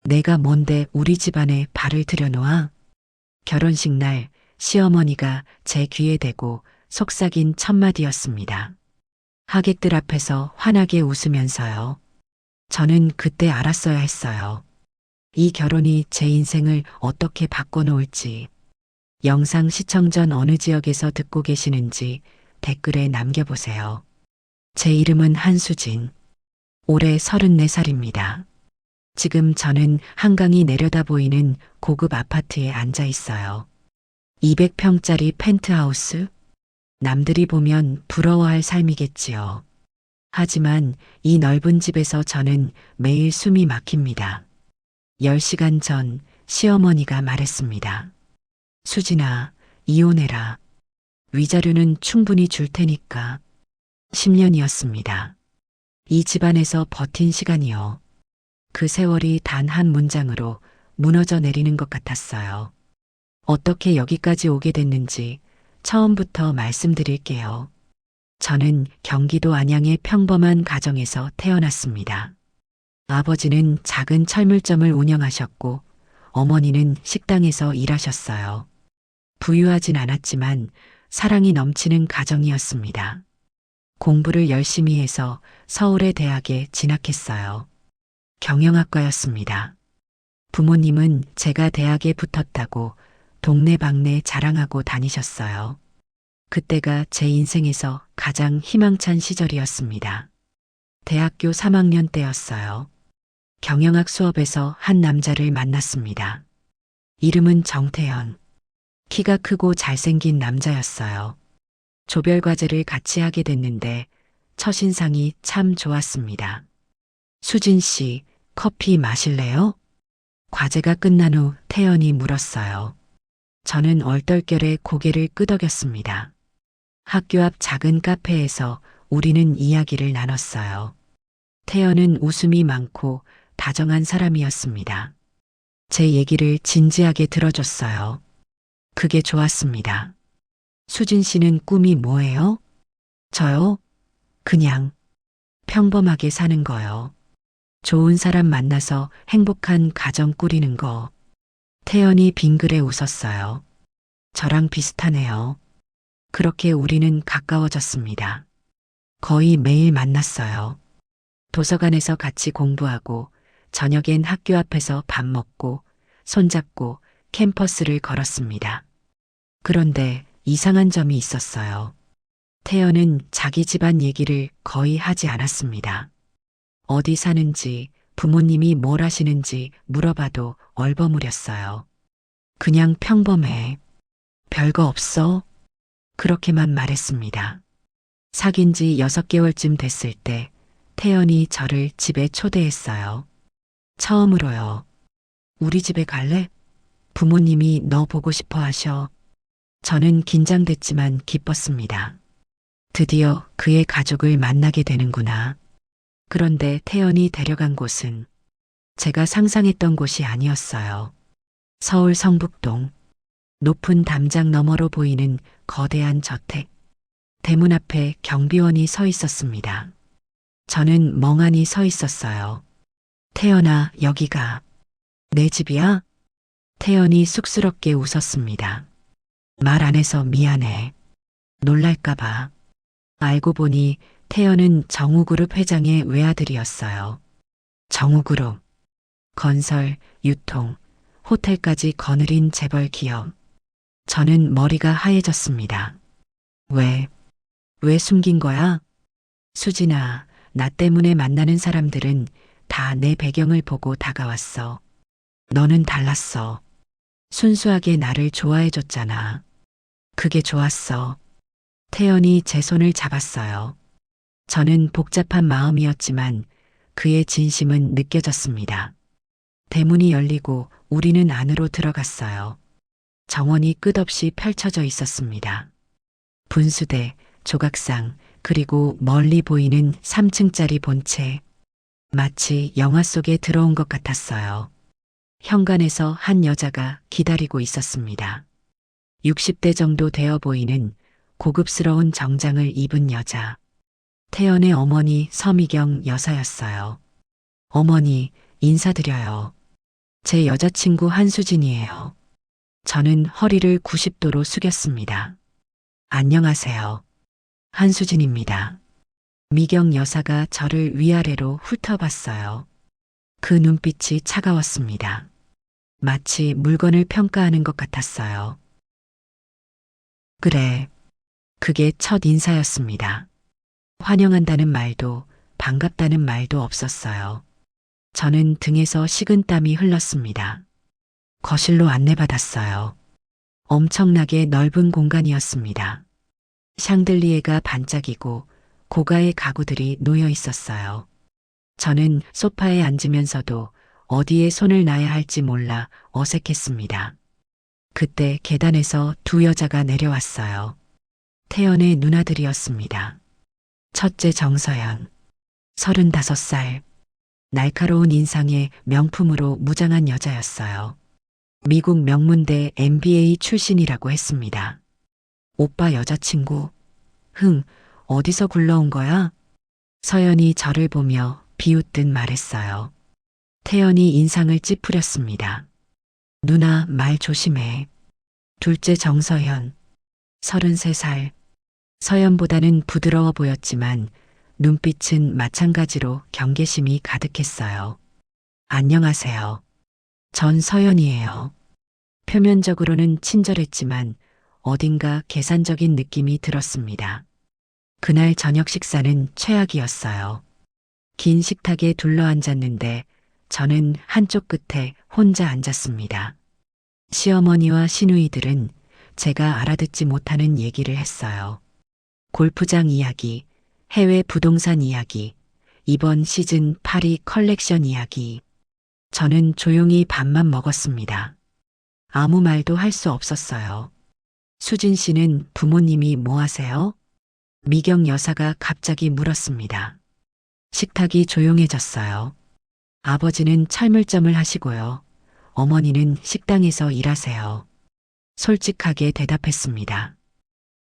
내가 뭔데 우리 집안에 발을 들여놓아? 결혼식 날 시어머니가 제 귀에 대고 속삭인 첫마디였습니다. 하객들 앞에서 환하게 웃으면서요. 저는 그때 알았어야 했어요. 이 결혼이 제 인생을 어떻게 바꿔놓을지. 영상 시청 전 어느 지역에서 듣고 계시는지 댓글에 남겨보세요. 제 이름은 한수진. 올해 34살입니다. 지금 저는 한강이 내려다 보이는 고급 아파트에 앉아 있어요. 200평짜리 펜트하우스? 남들이 보면 부러워할 삶이겠지요. 하지만 이 넓은 집에서 저는 매일 숨이 막힙니다. 10시간 전 시어머니가 말했습니다. 수진아, 이혼해라. 위자료는 충분히 줄 테니까. 10년이었습니다. 이 집안에서 버틴 시간이요. 그 세월이 단 한 문장으로 무너져 내리는 것 같았어요. 어떻게 여기까지 오게 됐는지 처음부터 말씀드릴게요. 저는 경기도 안양의 평범한 가정에서 태어났습니다. 아버지는 작은 철물점을 운영하셨고 어머니는 식당에서 일하셨어요. 부유하진 않았지만 사랑이 넘치는 가정이었습니다. 공부를 열심히 해서 서울의 대학에 진학했어요. 경영학과였습니다. 부모님은 제가 대학에 붙었다고 동네방네 자랑하고 다니셨어요. 그때가 제 인생에서 가장 희망찬 시절이었습니다. 대학교 3학년 때였어요. 경영학 수업에서 한 남자를 만났습니다. 이름은 정태현. 키가 크고 잘생긴 남자였어요. 조별과제를 같이 하게 됐는데 첫인상이 참 좋았습니다. 수진 씨, 커피 마실래요? 과제가 끝난 후 태연이 물었어요. 저는 얼떨결에 고개를 끄덕였습니다. 학교 앞 작은 카페에서 우리는 이야기를 나눴어요. 태연은 웃음이 많고 다정한 사람이었습니다. 제 얘기를 진지하게 들어줬어요. 그게 좋았습니다. 수진 씨는 꿈이 뭐예요? 저요? 그냥 평범하게 사는 거요. 좋은 사람 만나서 행복한 가정 꾸리는 거. 태연이 빙그레 웃었어요. 저랑 비슷하네요. 그렇게 우리는 가까워졌습니다. 거의 매일 만났어요. 도서관에서 같이 공부하고 저녁엔 학교 앞에서 밥 먹고 손잡고 캠퍼스를 걸었습니다. 그런데 이상한 점이 있었어요. 태연은 자기 집안 얘기를 거의 하지 않았습니다. 어디 사는지, 부모님이 뭘 하시는지 물어봐도 얼버무렸어요. 그냥 평범해. 별거 없어. 그렇게만 말했습니다. 사귄 지 6개월쯤 됐을 때 태연이 저를 집에 초대했어요. 처음으로요. 우리 집에 갈래? 부모님이 너 보고 싶어 하셔. 저는 긴장됐지만 기뻤습니다. 드디어 그의 가족을 만나게 되는구나. 그런데 태연이 데려간 곳은 제가 상상했던 곳이 아니었어요. 서울 성북동. 높은 담장 너머로 보이는 거대한 저택. 대문 앞에 경비원이 서 있었습니다. 저는 멍하니 서 있었어요. 태연아, 여기가 내 집이야? 태연이 쑥스럽게 웃었습니다. 말 안 해서 미안해. 놀랄까봐. 알고 보니 태연은 정우그룹 회장의 외아들이었어요. 정우그룹. 건설, 유통, 호텔까지 거느린 재벌 기업. 저는 머리가 하얘졌습니다. 왜 숨긴 거야? 수진아, 나 때문에 만나는 사람들은 다 내 배경을 보고 다가왔어. 너는 달랐어. 순수하게 나를 좋아해줬잖아. 그게 좋았어. 태연이 제 손을 잡았어요. 저는 복잡한 마음이었지만 그의 진심은 느껴졌습니다. 대문이 열리고 우리는 안으로 들어갔어요. 정원이 끝없이 펼쳐져 있었습니다. 분수대, 조각상, 그리고 멀리 보이는 3층짜리 본체. 마치 영화 속에 들어온 것 같았어요. 현관에서 한 여자가 기다리고 있었습니다. 60대 정도 되어 보이는 고급스러운 정장을 입은 여자. 태연의 어머니 서미경 여사였어요. 어머니, 인사드려요. 제 여자친구 한수진이에요. 저는 허리를 90도로 숙였습니다. 안녕하세요. 한수진입니다. 미경 여사가 저를 위아래로 훑어봤어요. 그 눈빛이 차가웠습니다. 마치 물건을 평가하는 것 같았어요. 그래. 그게 첫 인사였습니다. 환영한다는 말도 반갑다는 말도 없었어요. 저는 등에서 식은땀이 흘렀습니다. 거실로 안내받았어요. 엄청나게 넓은 공간이었습니다. 샹들리에가 반짝이고 고가의 가구들이 놓여 있었어요. 저는 소파에 앉으면서도 어디에 손을 놔야 할지 몰라 어색했습니다. 그때 계단에서 두 여자가 내려왔어요. 태연의 누나들이었습니다. 첫째 정서연, 35살. 날카로운 인상에 명품으로 무장한 여자였어요. 미국 명문대 MBA 출신이라고 했습니다. 오빠 여자친구? 어디서 굴러온 거야? 서연이 저를 보며 비웃듯 말했어요. 태연이 인상을 찌푸렸습니다. 누나 말 조심해. 둘째 정서현, 33살. 서연보다는 부드러워 보였지만 눈빛은 마찬가지로 경계심이 가득했어요. 안녕하세요. 전 서연이에요. 표면적으로는 친절했지만 어딘가 계산적인 느낌이 들었습니다. 그날 저녁 식사는 최악이었어요. 긴 식탁에 둘러앉았는데 저는 한쪽 끝에 혼자 앉았습니다. 시어머니와 시누이들은 제가 알아듣지 못하는 얘기를 했어요. 골프장 이야기, 해외 부동산 이야기, 이번 시즌 파리 컬렉션 이야기. 저는 조용히 밥만 먹었습니다. 아무 말도 할 수 없었어요. 수진 씨는 부모님이 뭐 하세요? 미경 여사가 갑자기 물었습니다. 식탁이 조용해졌어요. 아버지는 철물점을 하시고요. 어머니는 식당에서 일하세요. 솔직하게 대답했습니다.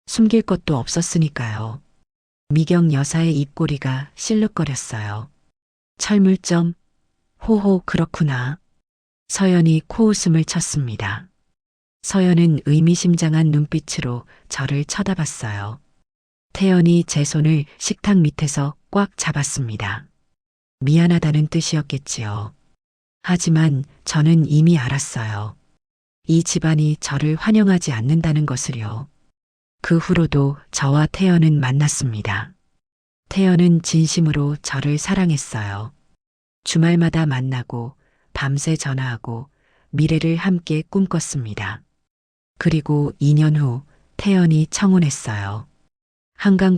숨길 것도 없었으니까요. 미경 여사의 입꼬리가 실룩거렸어요. 철물점? 호호, 그렇구나. 서연이 코웃음을 쳤습니다. 서연은 의미심장한 눈빛으로 저를 쳐다봤어요. 태연이 제 손을 식탁 밑에서 꽉 잡았습니다. 미안하다는 뜻이었겠지요. 하지만 저는 이미 알았어요. 이 집안이 저를 환영하지 않는다는 것을요. 그 후로도 저와 태연은 만났습니다. 태연은 진심으로 저를 사랑했어요. 주말마다 만나고 밤새 전화하고 미래를 함께 꿈꿨습니다. 그리고 2년 후 태연이 청혼했어요.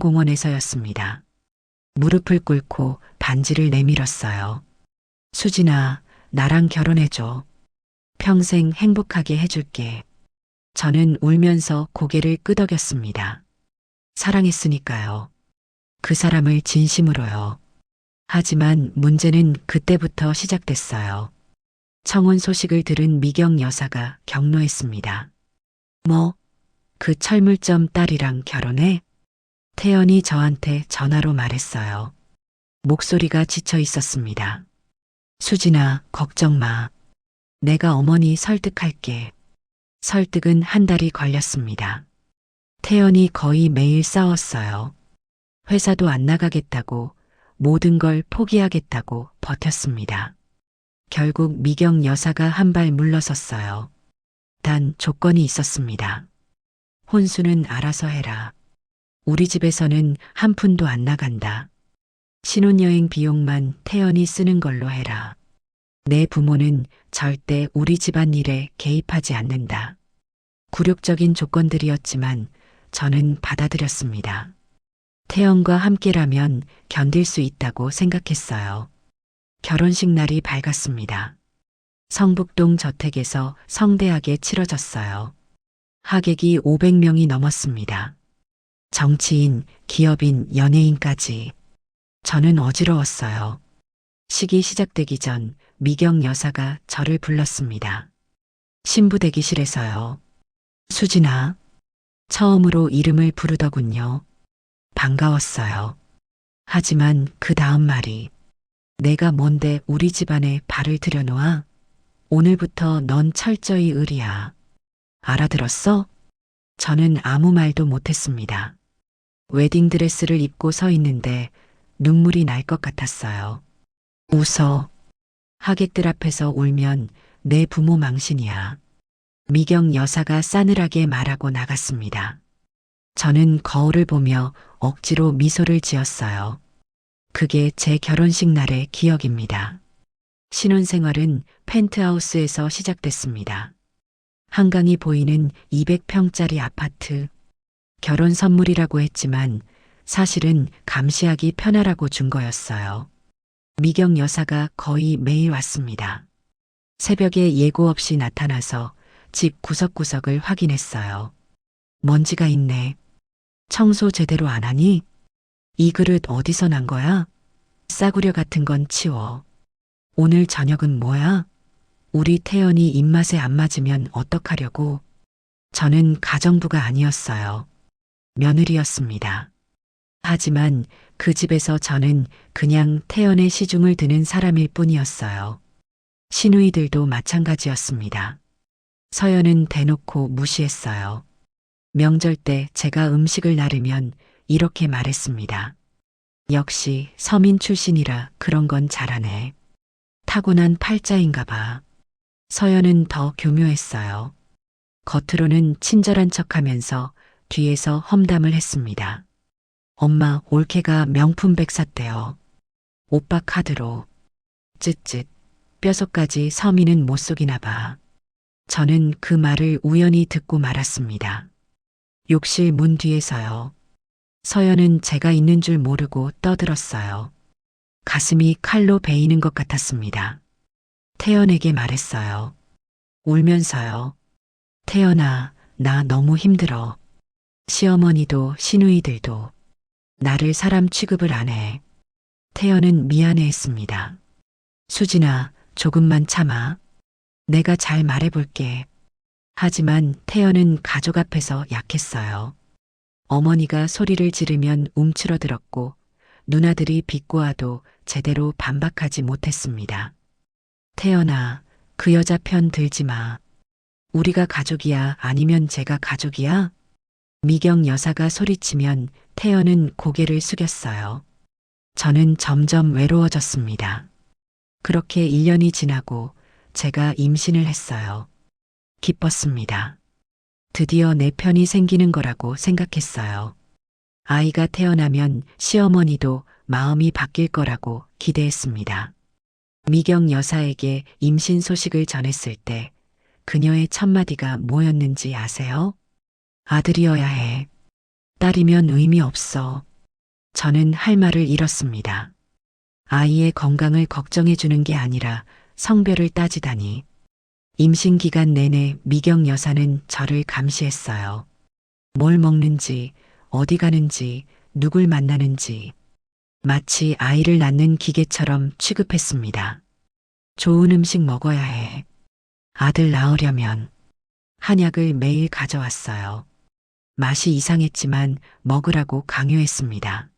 한강공원에서였습니다. 무릎을 꿇고 반지를 내밀었어요. 수진아, 나랑 결혼해줘. 평생 행복하게 해줄게. 저는 울면서 고개를 끄덕였습니다. 사랑했으니까요. 그 사람을 진심으로요. 하지만 문제는 그때부터 시작됐어요. 청혼 소식을 들은 미경 여사가 격노했습니다. 뭐? 그 철물점 딸이랑 결혼해? 태연이 저한테 전화로 말했어요. 목소리가 지쳐 있었습니다. 수진아, 걱정 마. 내가 어머니 설득할게. 설득은 한 달이 걸렸습니다. 태연이 거의 매일 싸웠어요. 회사도 안 나가겠다고, 모든 걸 포기하겠다고 버텼습니다. 결국 미경 여사가 한 발 물러섰어요. 단 조건이 있었습니다. 혼수는 알아서 해라. 우리 집에서는 한 푼도 안 나간다. 신혼여행 비용만 태연이 쓰는 걸로 해라. 내 부모는 절대 우리 집안 일에 개입하지 않는다. 굴욕적인 조건들이었지만 저는 받아들였습니다. 태연과 함께라면 견딜 수 있다고 생각했어요. 결혼식 날이 밝았습니다. 성북동 저택에서 성대하게 치러졌어요. 하객이 500명이 넘었습니다. 정치인, 기업인, 연예인까지. 저는 어지러웠어요. 식이 시작되기 전 미경 여사가 저를 불렀습니다. 신부 대기실에서요. 수진아. 처음으로 이름을 부르더군요. 반가웠어요. 하지만 그 다음 말이 내가 뭔데 우리 집안에 발을 들여놓아? 오늘부터 넌 철저히 의리야. 알아들었어? 저는 아무 말도 못했습니다. 웨딩드레스를 입고 서 있는데 눈물이 날 것 같았어요. 웃어. 하객들 앞에서 울면 내 부모 망신이야. 미경 여사가 싸늘하게 말하고 나갔습니다. 저는 거울을 보며 억지로 미소를 지었어요. 그게 제 결혼식 날의 기억입니다. 신혼생활은 펜트하우스에서 시작됐습니다. 한강이 보이는 200평짜리 아파트. 결혼 선물이라고 했지만 사실은 감시하기 편하라고 준 거였어요. 미경 여사가 거의 매일 왔습니다. 새벽에 예고 없이 나타나서 집 구석구석을 확인했어요. 먼지가 있네. 청소 제대로 안 하니? 이 그릇 어디서 난 거야? 싸구려 같은 건 치워. 오늘 저녁은 뭐야? 우리 태연이 입맛에 안 맞으면 어떡하려고? 저는 가정부가 아니었어요. 며느리였습니다. 하지만 그 집에서 저는 그냥 태연의 시중을 드는 사람일 뿐이었어요. 시누이들도 마찬가지였습니다. 서연은 대놓고 무시했어요. 명절 때 제가 음식을 나르면 이렇게 말했습니다. 역시 서민 출신이라 그런 건 잘하네. 타고난 팔자인가 봐. 서연은 더 교묘했어요. 겉으로는 친절한 척하면서 뒤에서 험담을 했습니다. 엄마 올케가 명품백 샀대요. 오빠 카드로. 쯧쯧. 뼛속까지 서민은 못 속이나 봐. 저는 그 말을 우연히 듣고 말았습니다. 욕실 문 뒤에서요. 서연은 제가 있는 줄 모르고 떠들었어요. 가슴이 칼로 베이는 것 같았습니다. 태연에게 말했어요. 울면서요. 태연아, 나 너무 힘들어. 시어머니도 시누이들도 나를 사람 취급을 안 해. 태연은 미안해했습니다. 수진아, 조금만 참아. 내가 잘 말해볼게. 하지만 태연은 가족 앞에서 약했어요. 어머니가 소리를 지르면 움츠러들었고 누나들이 비꼬아도 제대로 반박하지 못했습니다. 태연아, 그 여자 편 들지 마. 우리가 가족이야, 아니면 제가 가족이야? 미경 여사가 소리치면 태연은 고개를 숙였어요. 저는 점점 외로워졌습니다. 그렇게 1년이 지나고 제가 임신을 했어요. 기뻤습니다. 드디어 내 편이 생기는 거라고 생각했어요. 아이가 태어나면 시어머니도 마음이 바뀔 거라고 기대했습니다. 미경 여사에게 임신 소식을 전했을 때 그녀의 첫마디가 뭐였는지 아세요? 아들이어야 해. 딸이면 의미 없어. 저는 할 말을 잃었습니다. 아이의 건강을 걱정해 주는 게 아니라 성별을 따지다니. 임신 기간 내내 미경 여사는 저를 감시했어요. 뭘 먹는지, 어디 가는지, 누굴 만나는지. 마치 아이를 낳는 기계처럼 취급했습니다. 좋은 음식 먹어야 해. 아들 낳으려면. 한약을 매일 가져왔어요. 맛이 이상했지만 먹으라고 강요했습니다.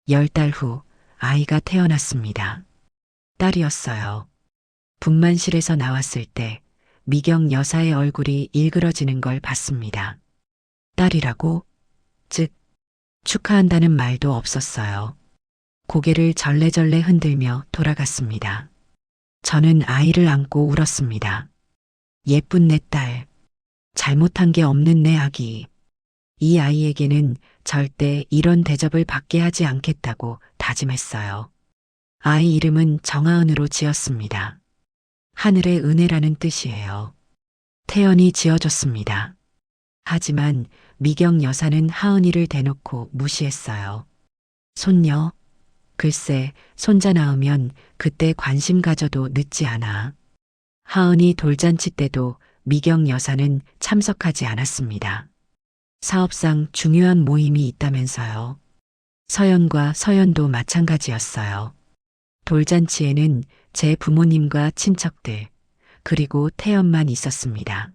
10달 후 아이가 태어났습니다. 딸이었어요. 분만실에서 나왔을 때 미경 여사의 얼굴이 일그러지는 걸 봤습니다. 딸이라고? 즉, 축하한다는 말도 없었어요. 고개를 절레절레 흔들며 돌아갔습니다. 저는 아이를 안고 울었습니다. 예쁜 내 딸. 잘못한 게 없는 내 아기. 이 아이에게는 절대 이런 대접을 받게 하지 않겠다고 다짐했어요. 아이 이름은 정하은으로 지었습니다. 하늘의 은혜라는 뜻이에요. 태연이 지어줬습니다. 하지만 미경 여사는 하은이를 대놓고 무시했어요. 손녀? 글쎄, 손자 낳으면 그때 관심 가져도 늦지 않아. 하은이 돌잔치 때도 미경 여사는 참석하지 않았습니다. 사업상 중요한 모임이 있다면서요. 서연과 서연도 마찬가지였어요. 돌잔치에는 제 부모님과 친척들, 그리고 태연만 있었습니다.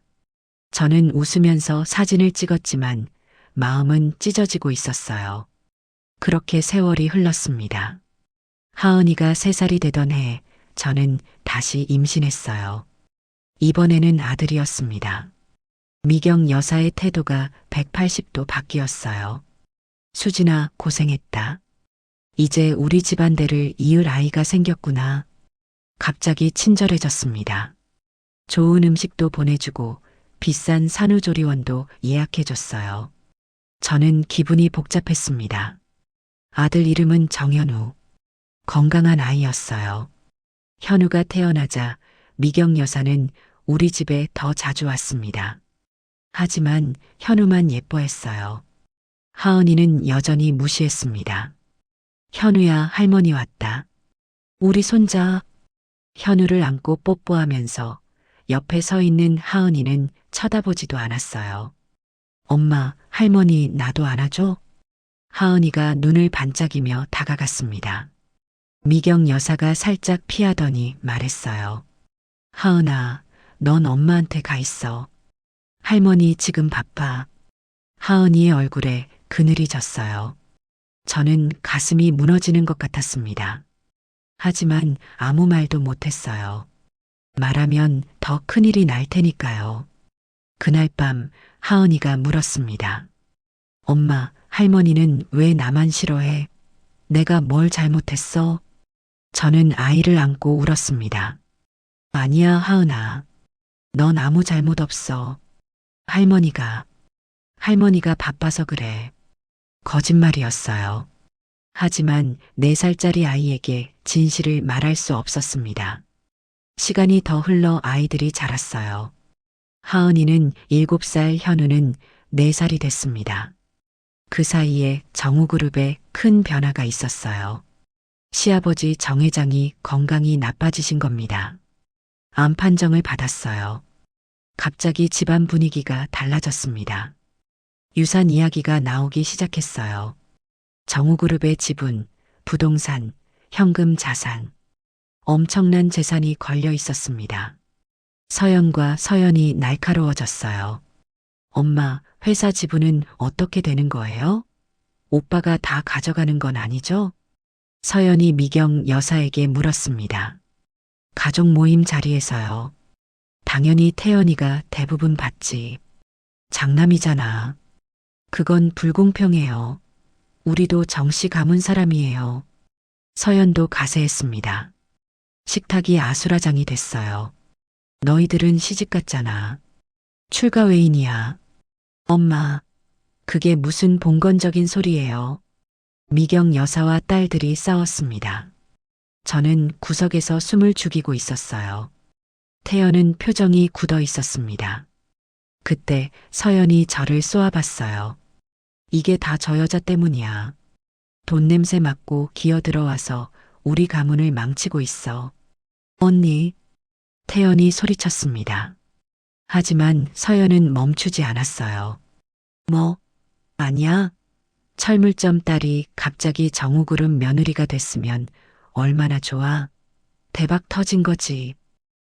저는 웃으면서 사진을 찍었지만 마음은 찢어지고 있었어요. 그렇게 세월이 흘렀습니다. 하은이가 3살이 되던 해 저는 다시 임신했어요. 이번에는 아들이었습니다. 미경 여사의 태도가 180도 바뀌었어요. 수진아, 고생했다. 이제 우리 집안대를 이을 아이가 생겼구나. 갑자기 친절해졌습니다. 좋은 음식도 보내주고 비싼 산후조리원도 예약해줬어요. 저는 기분이 복잡했습니다. 아들 이름은 정현우. 건강한 아이였어요. 현우가 태어나자 미경 여사는 우리 집에 더 자주 왔습니다. 하지만 현우만 예뻐했어요. 하은이는 여전히 무시했습니다. 현우야, 할머니 왔다. 우리 손자. 현우를 안고 뽀뽀하면서 옆에 서 있는 하은이는 쳐다보지도 않았어요. 엄마, 할머니 나도 안아줘? 하은이가 눈을 반짝이며 다가갔습니다. 미경 여사가 살짝 피하더니 말했어요. 하은아, 넌 엄마한테 가 있어. 할머니 지금 바빠. 하은이의 얼굴에 그늘이 졌어요. 저는 가슴이 무너지는 것 같았습니다. 하지만 아무 말도 못했어요. 말하면 더 큰일이 날 테니까요. 그날 밤 하은이가 물었습니다. 엄마, 할머니는 왜 나만 싫어해? 내가 뭘 잘못했어? 저는 아이를 안고 울었습니다. 아니야, 하은아. 넌 아무 잘못 없어. 할머니가 바빠서 그래. 거짓말이었어요. 하지만 4살짜리 아이에게 진실을 말할 수 없었습니다. 시간이 더 흘러 아이들이 자랐어요. 하은이는 7살, 현우는 4살이 됐습니다. 그 사이에 정우그룹에 큰 변화가 있었어요. 시아버지 정 회장이 건강이 나빠지신 겁니다. 암 판정을 받았어요. 갑자기 집안 분위기가 달라졌습니다. 유산 이야기가 나오기 시작했어요. 정우그룹의 지분, 부동산, 현금 자산, 엄청난 재산이 걸려 있었습니다. 서연과 서연이 날카로워졌어요. 엄마, 회사 지분은 어떻게 되는 거예요? 오빠가 다 가져가는 건 아니죠? 서연이 미경 여사에게 물었습니다. 가족 모임 자리에서요. 당연히 태연이가 대부분 받지. 장남이잖아. 그건 불공평해요. 우리도 정씨 가문 사람이에요. 서연도 가세했습니다. 식탁이 아수라장이 됐어요. 너희들은 시집 갔잖아. 출가 외인이야. 엄마, 그게 무슨 봉건적인 소리예요. 미경 여사와 딸들이 싸웠습니다. 저는 구석에서 숨을 죽이고 있었어요. 태연은 표정이 굳어 있었습니다. 그때 서연이 저를 쏘아봤어요. 이게 다 저 여자 때문이야. 돈 냄새 맡고 기어들어와서 우리 가문을 망치고 있어. 언니, 태연이 소리쳤습니다. 하지만 서연은 멈추지 않았어요. 뭐? 아니야. 철물점 딸이 갑자기 정우그룹 며느리가 됐으면 얼마나 좋아. 대박 터진 거지.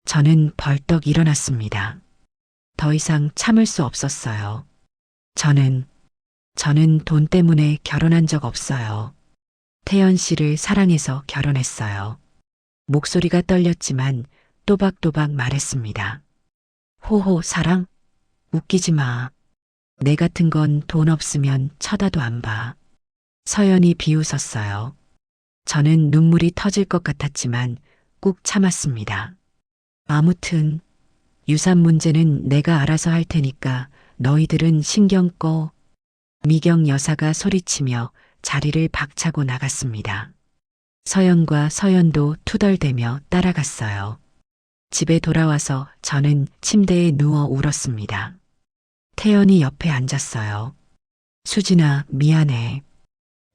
저는 벌떡 일어났습니다. 더 이상 참을 수 없었어요. 저는 돈 때문에 결혼한 적 없어요. 태연 씨를 사랑해서 결혼했어요. 목소리가 떨렸지만 또박또박 말했습니다. 호호, 사랑? 웃기지 마. 내 같은 건 돈 없으면 쳐다도 안 봐. 서연이 비웃었어요. 저는 눈물이 터질 것 같았지만 꾹 참았습니다. 아무튼 유산 문제는 내가 알아서 할 테니까 너희들은 신경 꺼. 미경 여사가 소리치며 자리를 박차고 나갔습니다. 서연과 서연도 투덜대며 따라갔어요. 집에 돌아와서 저는 침대에 누워 울었습니다. 태연이 옆에 앉았어요. 수진아, 미안해.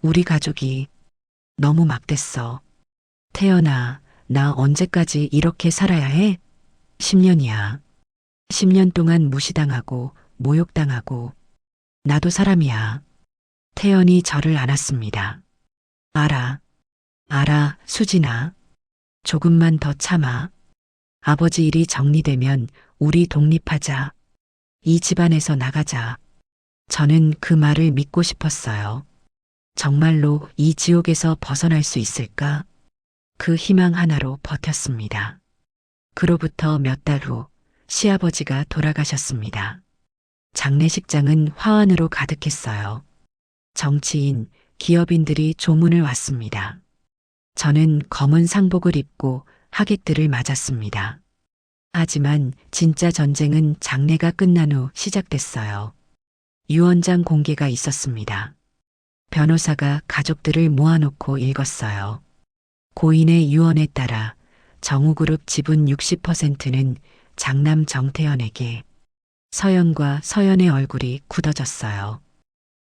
우리 가족이 너무 막됐어. 태연아, 나 언제까지 이렇게 살아야 해? 10년이야. 10년 동안 무시당하고 모욕당하고 나도 사람이야. 태연이 저를 안았습니다. 알아, 수진아. 조금만 더 참아. 아버지 일이 정리되면 우리 독립하자. 이 집안에서 나가자. 저는 그 말을 믿고 싶었어요. 정말로 이 지옥에서 벗어날 수 있을까? 그 희망 하나로 버텼습니다. 그로부터 몇 달 후, 시아버지가 돌아가셨습니다. 장례식장은 화환으로 가득했어요. 정치인, 기업인들이 조문을 왔습니다. 저는 검은 상복을 입고 하객들을 맞았습니다. 하지만 진짜 전쟁은 장례가 끝난 후 시작됐어요. 유언장 공개가 있었습니다. 변호사가 가족들을 모아놓고 읽었어요. 고인의 유언에 따라 정우그룹 지분 60%는 장남 정태현에게, 서연과 서연의 얼굴이 굳어졌어요.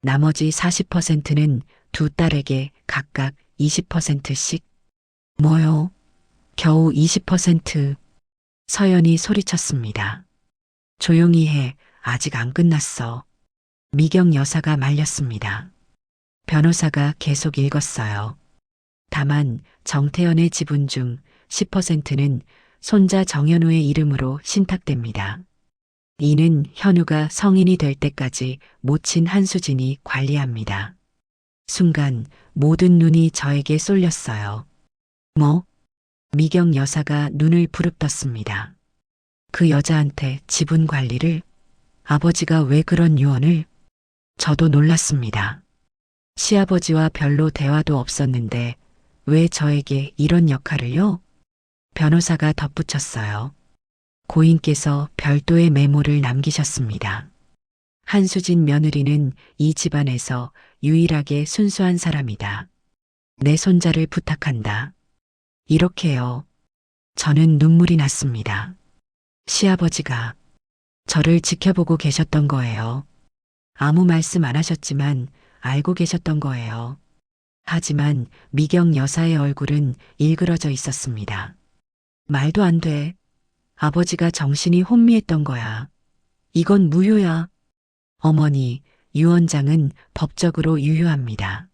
나머지 40%는 두 딸에게 각각 20%씩. 뭐요? 겨우 20%. 서연이 소리쳤습니다. 조용히 해. 아직 안 끝났어. 미경 여사가 말렸습니다. 변호사가 계속 읽었어요. 다만 정태현의 지분 중 10%는 손자 정현우의 이름으로 신탁됩니다. 이는 현우가 성인이 될 때까지 모친 한수진이 관리합니다. 순간 모든 눈이 저에게 쏠렸어요. 뭐? 미경 여사가 눈을 부릅떴습니다. 그 여자한테 지분 관리를? 아버지가 왜 그런 유언을? 저도 놀랐습니다. 시아버지와 별로 대화도 없었는데 왜 저에게 이런 역할을요? 변호사가 덧붙였어요. 고인께서 별도의 메모를 남기셨습니다. 한수진 며느리는 이 집안에서 유일하게 순수한 사람이다. 내 손자를 부탁한다. 이렇게요. 저는 눈물이 났습니다. 시아버지가 저를 지켜보고 계셨던 거예요. 아무 말씀 안 하셨지만 알고 계셨던 거예요. 하지만 미경 여사의 얼굴은 일그러져 있었습니다. 말도 안 돼. 아버지가 정신이 혼미했던 거야. 이건 무효야. 어머니, 유언장은 법적으로 유효합니다.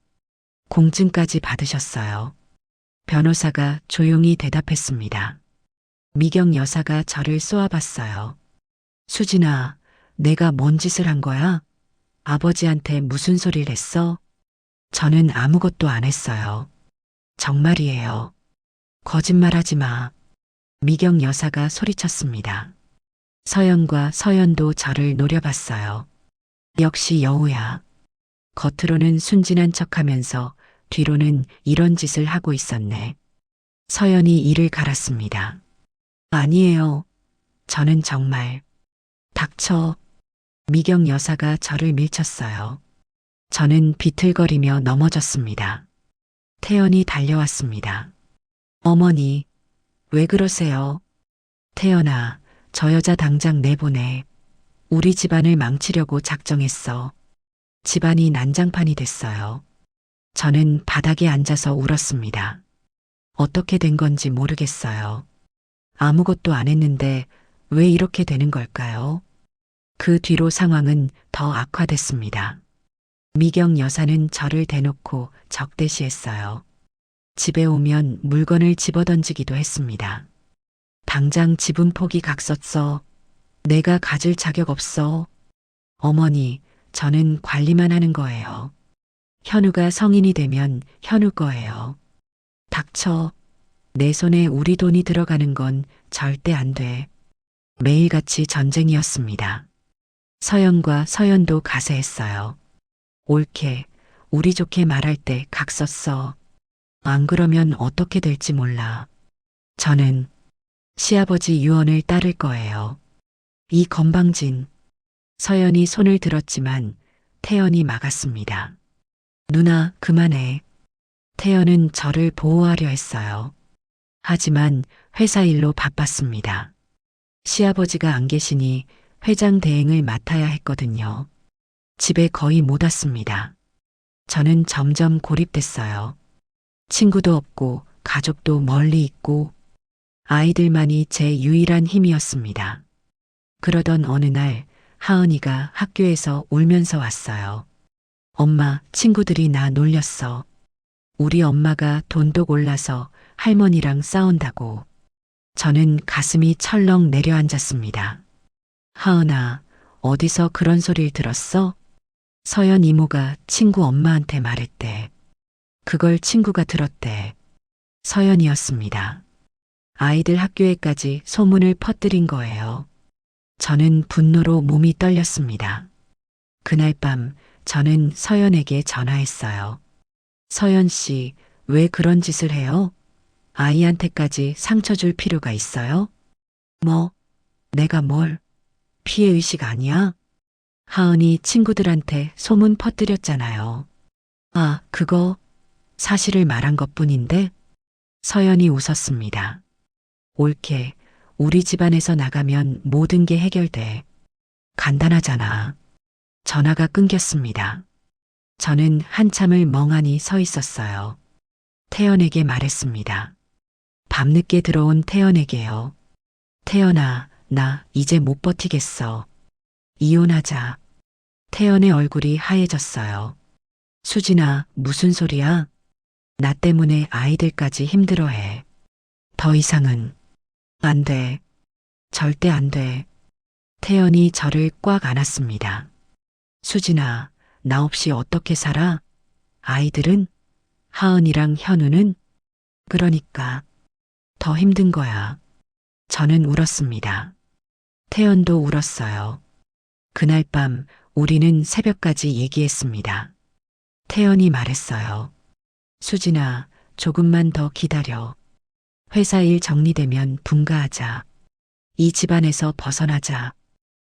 공증까지 받으셨어요. 변호사가 조용히 대답했습니다. 미경 여사가 저를 쏘아봤어요. 수진아, 내가 뭔 짓을 한 거야? 아버지한테 무슨 소리를 했어? 저는 아무것도 안 했어요. 정말이에요. 거짓말하지 마. 미경 여사가 소리쳤습니다. 서연과 서연도 저를 노려봤어요. 역시 여우야. 겉으로는 순진한 척하면서 뒤로는 이런 짓을 하고 있었네. 서연이 이를 갈았습니다. 아니에요. 저는 정말. 닥쳐. 미경 여사가 저를 밀쳤어요. 저는 비틀거리며 넘어졌습니다. 태연이 달려왔습니다. 어머니, 왜 그러세요? 태연아, 저 여자 당장 내보내. 우리 집안을 망치려고 작정했어. 집안이 난장판이 됐어요. 저는 바닥에 앉아서 울었습니다. 어떻게 된 건지 모르겠어요. 아무것도 안 했는데 왜 이렇게 되는 걸까요? 그 뒤로 상황은 더 악화됐습니다. 미경 여사는 저를 대놓고 적대시했어요. 집에 오면 물건을 집어던지기도 했습니다. 당장 지분 포기 각서. 내가 가질 자격 없어. 어머니, 저는 관리만 하는 거예요. 현우가 성인이 되면 현우 거예요. 닥쳐. 내 손에 우리 돈이 들어가는 건 절대 안 돼. 매일같이 전쟁이었습니다. 서연과 서연도 가세했어요. 옳게, 우리 좋게 말할 때 각서 써. 안 그러면 어떻게 될지 몰라. 저는 시아버지 유언을 따를 거예요. 이 건방진. 서연이 손을 들었지만 태연이 막았습니다. 누나, 그만해. 태연은 저를 보호하려 했어요. 하지만 회사 일로 바빴습니다. 시아버지가 안 계시니 회장 대행을 맡아야 했거든요. 집에 거의 못 왔습니다. 저는 점점 고립됐어요. 친구도 없고 가족도 멀리 있고 아이들만이 제 유일한 힘이었습니다. 그러던 어느 날 하은이가 학교에서 울면서 왔어요. 엄마, 친구들이 나 놀렸어. 우리 엄마가 돈독 올라서 할머니랑 싸운다고. 저는 가슴이 철렁 내려앉았습니다. 하은아, 어디서 그런 소리를 들었어? 서연 이모가 친구 엄마한테 말했대. 그걸 친구가 들었대. 서연이었습니다. 아이들 학교에까지 소문을 퍼뜨린 거예요. 저는 분노로 몸이 떨렸습니다. 그날 밤 저는 서연에게 전화했어요. 서연 씨, 왜 그런 짓을 해요? 아이한테까지 상처 줄 필요가 있어요? 뭐, 내가 뭘, 피해의식 아니야? 하은이 친구들한테 소문 퍼뜨렸잖아요. 아, 그거 사실을 말한 것뿐인데? 서연이 웃었습니다. 옳게, 우리 집안에서 나가면 모든 게 해결돼. 간단하잖아. 전화가 끊겼습니다. 저는 한참을 멍하니 서 있었어요. 태연에게 말했습니다. 밤늦게 들어온 태연에게요. 태연아, 나 이제 못 버티겠어. 이혼하자. 태연의 얼굴이 하얘졌어요. 수진아, 무슨 소리야? 나 때문에 아이들까지 힘들어해. 더 이상은 안 돼. 절대 안 돼. 태연이 저를 꽉 안았습니다. 수진아, 나 없이 어떻게 살아? 아이들은? 하은이랑 현우는? 그러니까 더 힘든 거야. 저는 울었습니다. 태연도 울었어요. 그날 밤 우리는 새벽까지 얘기했습니다. 태연이 말했어요. 수진아, 조금만 더 기다려. 회사 일 정리되면 분가하자. 이 집안에서 벗어나자.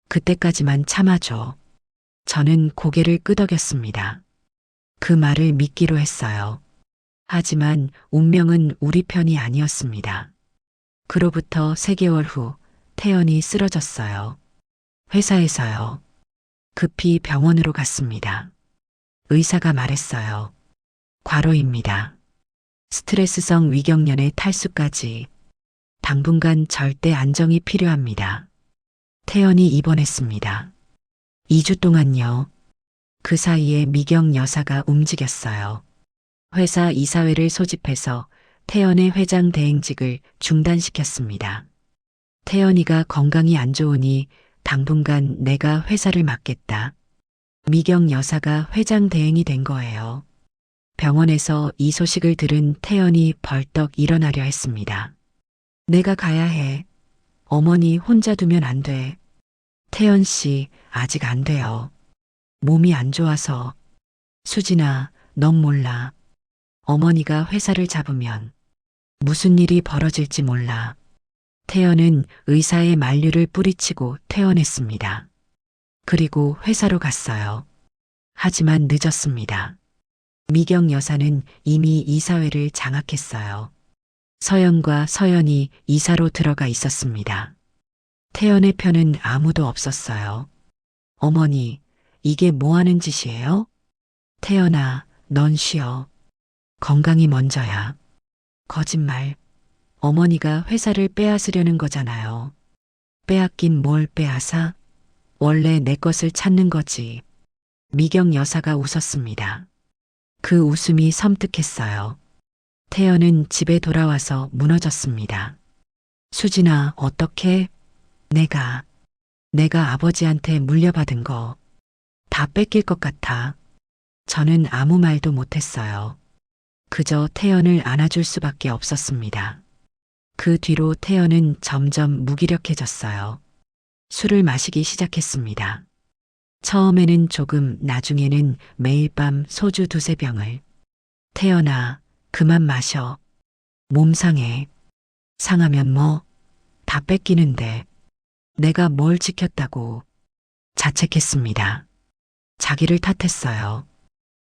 그때까지만 참아줘. 저는 고개를 끄덕였습니다. 그 말을 믿기로 했어요. 하지만 운명은 우리 편이 아니었습니다. 그로부터 3개월 후 태연이 쓰러졌어요. 회사에서요. 급히 병원으로 갔습니다. 의사가 말했어요. 과로입니다. 스트레스성 위경련의 탈수까지. 당분간 절대 안정이 필요합니다. 태연이 입원했습니다. 2주 동안요. 그 사이에 미경 여사가 움직였어요. 회사 이사회를 소집해서 태연의 회장 대행직을 중단시켰습니다. 태연이가 건강이 안 좋으니 당분간 내가 회사를 맡겠다. 미경 여사가 회장 대행이 된 거예요. 병원에서 이 소식을 들은 태연이 벌떡 일어나려 했습니다. 내가 가야 해. 어머니 혼자 두면 안 돼. 태연 씨, 아직 안 돼요. 몸이 안 좋아서. 수진아, 넌 몰라. 어머니가 회사를 잡으면 무슨 일이 벌어질지 몰라. 태연은 의사의 만류를 뿌리치고 퇴원했습니다. 그리고 회사로 갔어요. 하지만 늦었습니다. 미경 여사는 이미 이사회를 장악했어요. 서연과 서연이 이사로 들어가 있었습니다. 태연의 편은 아무도 없었어요. 어머니, 이게 뭐 하는 짓이에요? 태연아, 넌 쉬어. 건강이 먼저야. 거짓말. 어머니가 회사를 빼앗으려는 거잖아요. 빼앗긴 뭘 빼앗아? 원래 내 것을 찾는 거지. 미경 여사가 웃었습니다. 그 웃음이 섬뜩했어요. 태연은 집에 돌아와서 무너졌습니다. 수진아, 어떻게? 내가 아버지한테 물려받은 거 다 뺏길 것 같아. 저는 아무 말도 못했어요. 그저 태연을 안아줄 수밖에 없었습니다. 그 뒤로 태연은 점점 무기력해졌어요. 술을 마시기 시작했습니다. 처음에는 조금, 나중에는 매일 밤 소주 2~3병을. 태연아, 그만 마셔. 몸 상해. 상하면 뭐, 다 뺏기는데. 내가 뭘 지켰다고. 자책했습니다. 자기를 탓했어요.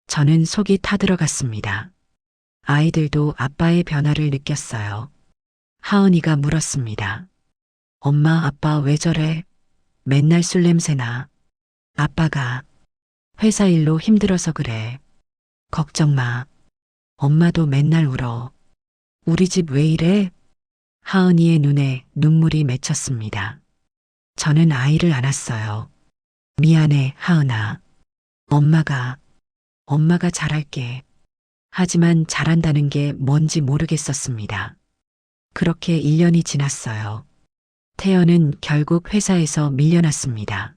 저는 속이 타들어갔습니다. 아이들도 아빠의 변화를 느꼈어요. 하은이가 물었습니다. 엄마, 아빠 왜 저래? 맨날 술 냄새나. 아빠가 회사 일로 힘들어서 그래. 걱정 마. 엄마도 맨날 울어. 우리 집 왜 이래? 하은이의 눈에 눈물이 맺혔습니다. 저는 아이를 안았어요. 미안해, 하은아. 엄마가 잘할게. 하지만 잘한다는 게 뭔지 모르겠었습니다. 그렇게 1년이 지났어요. 태연은 결국 회사에서 밀려났습니다.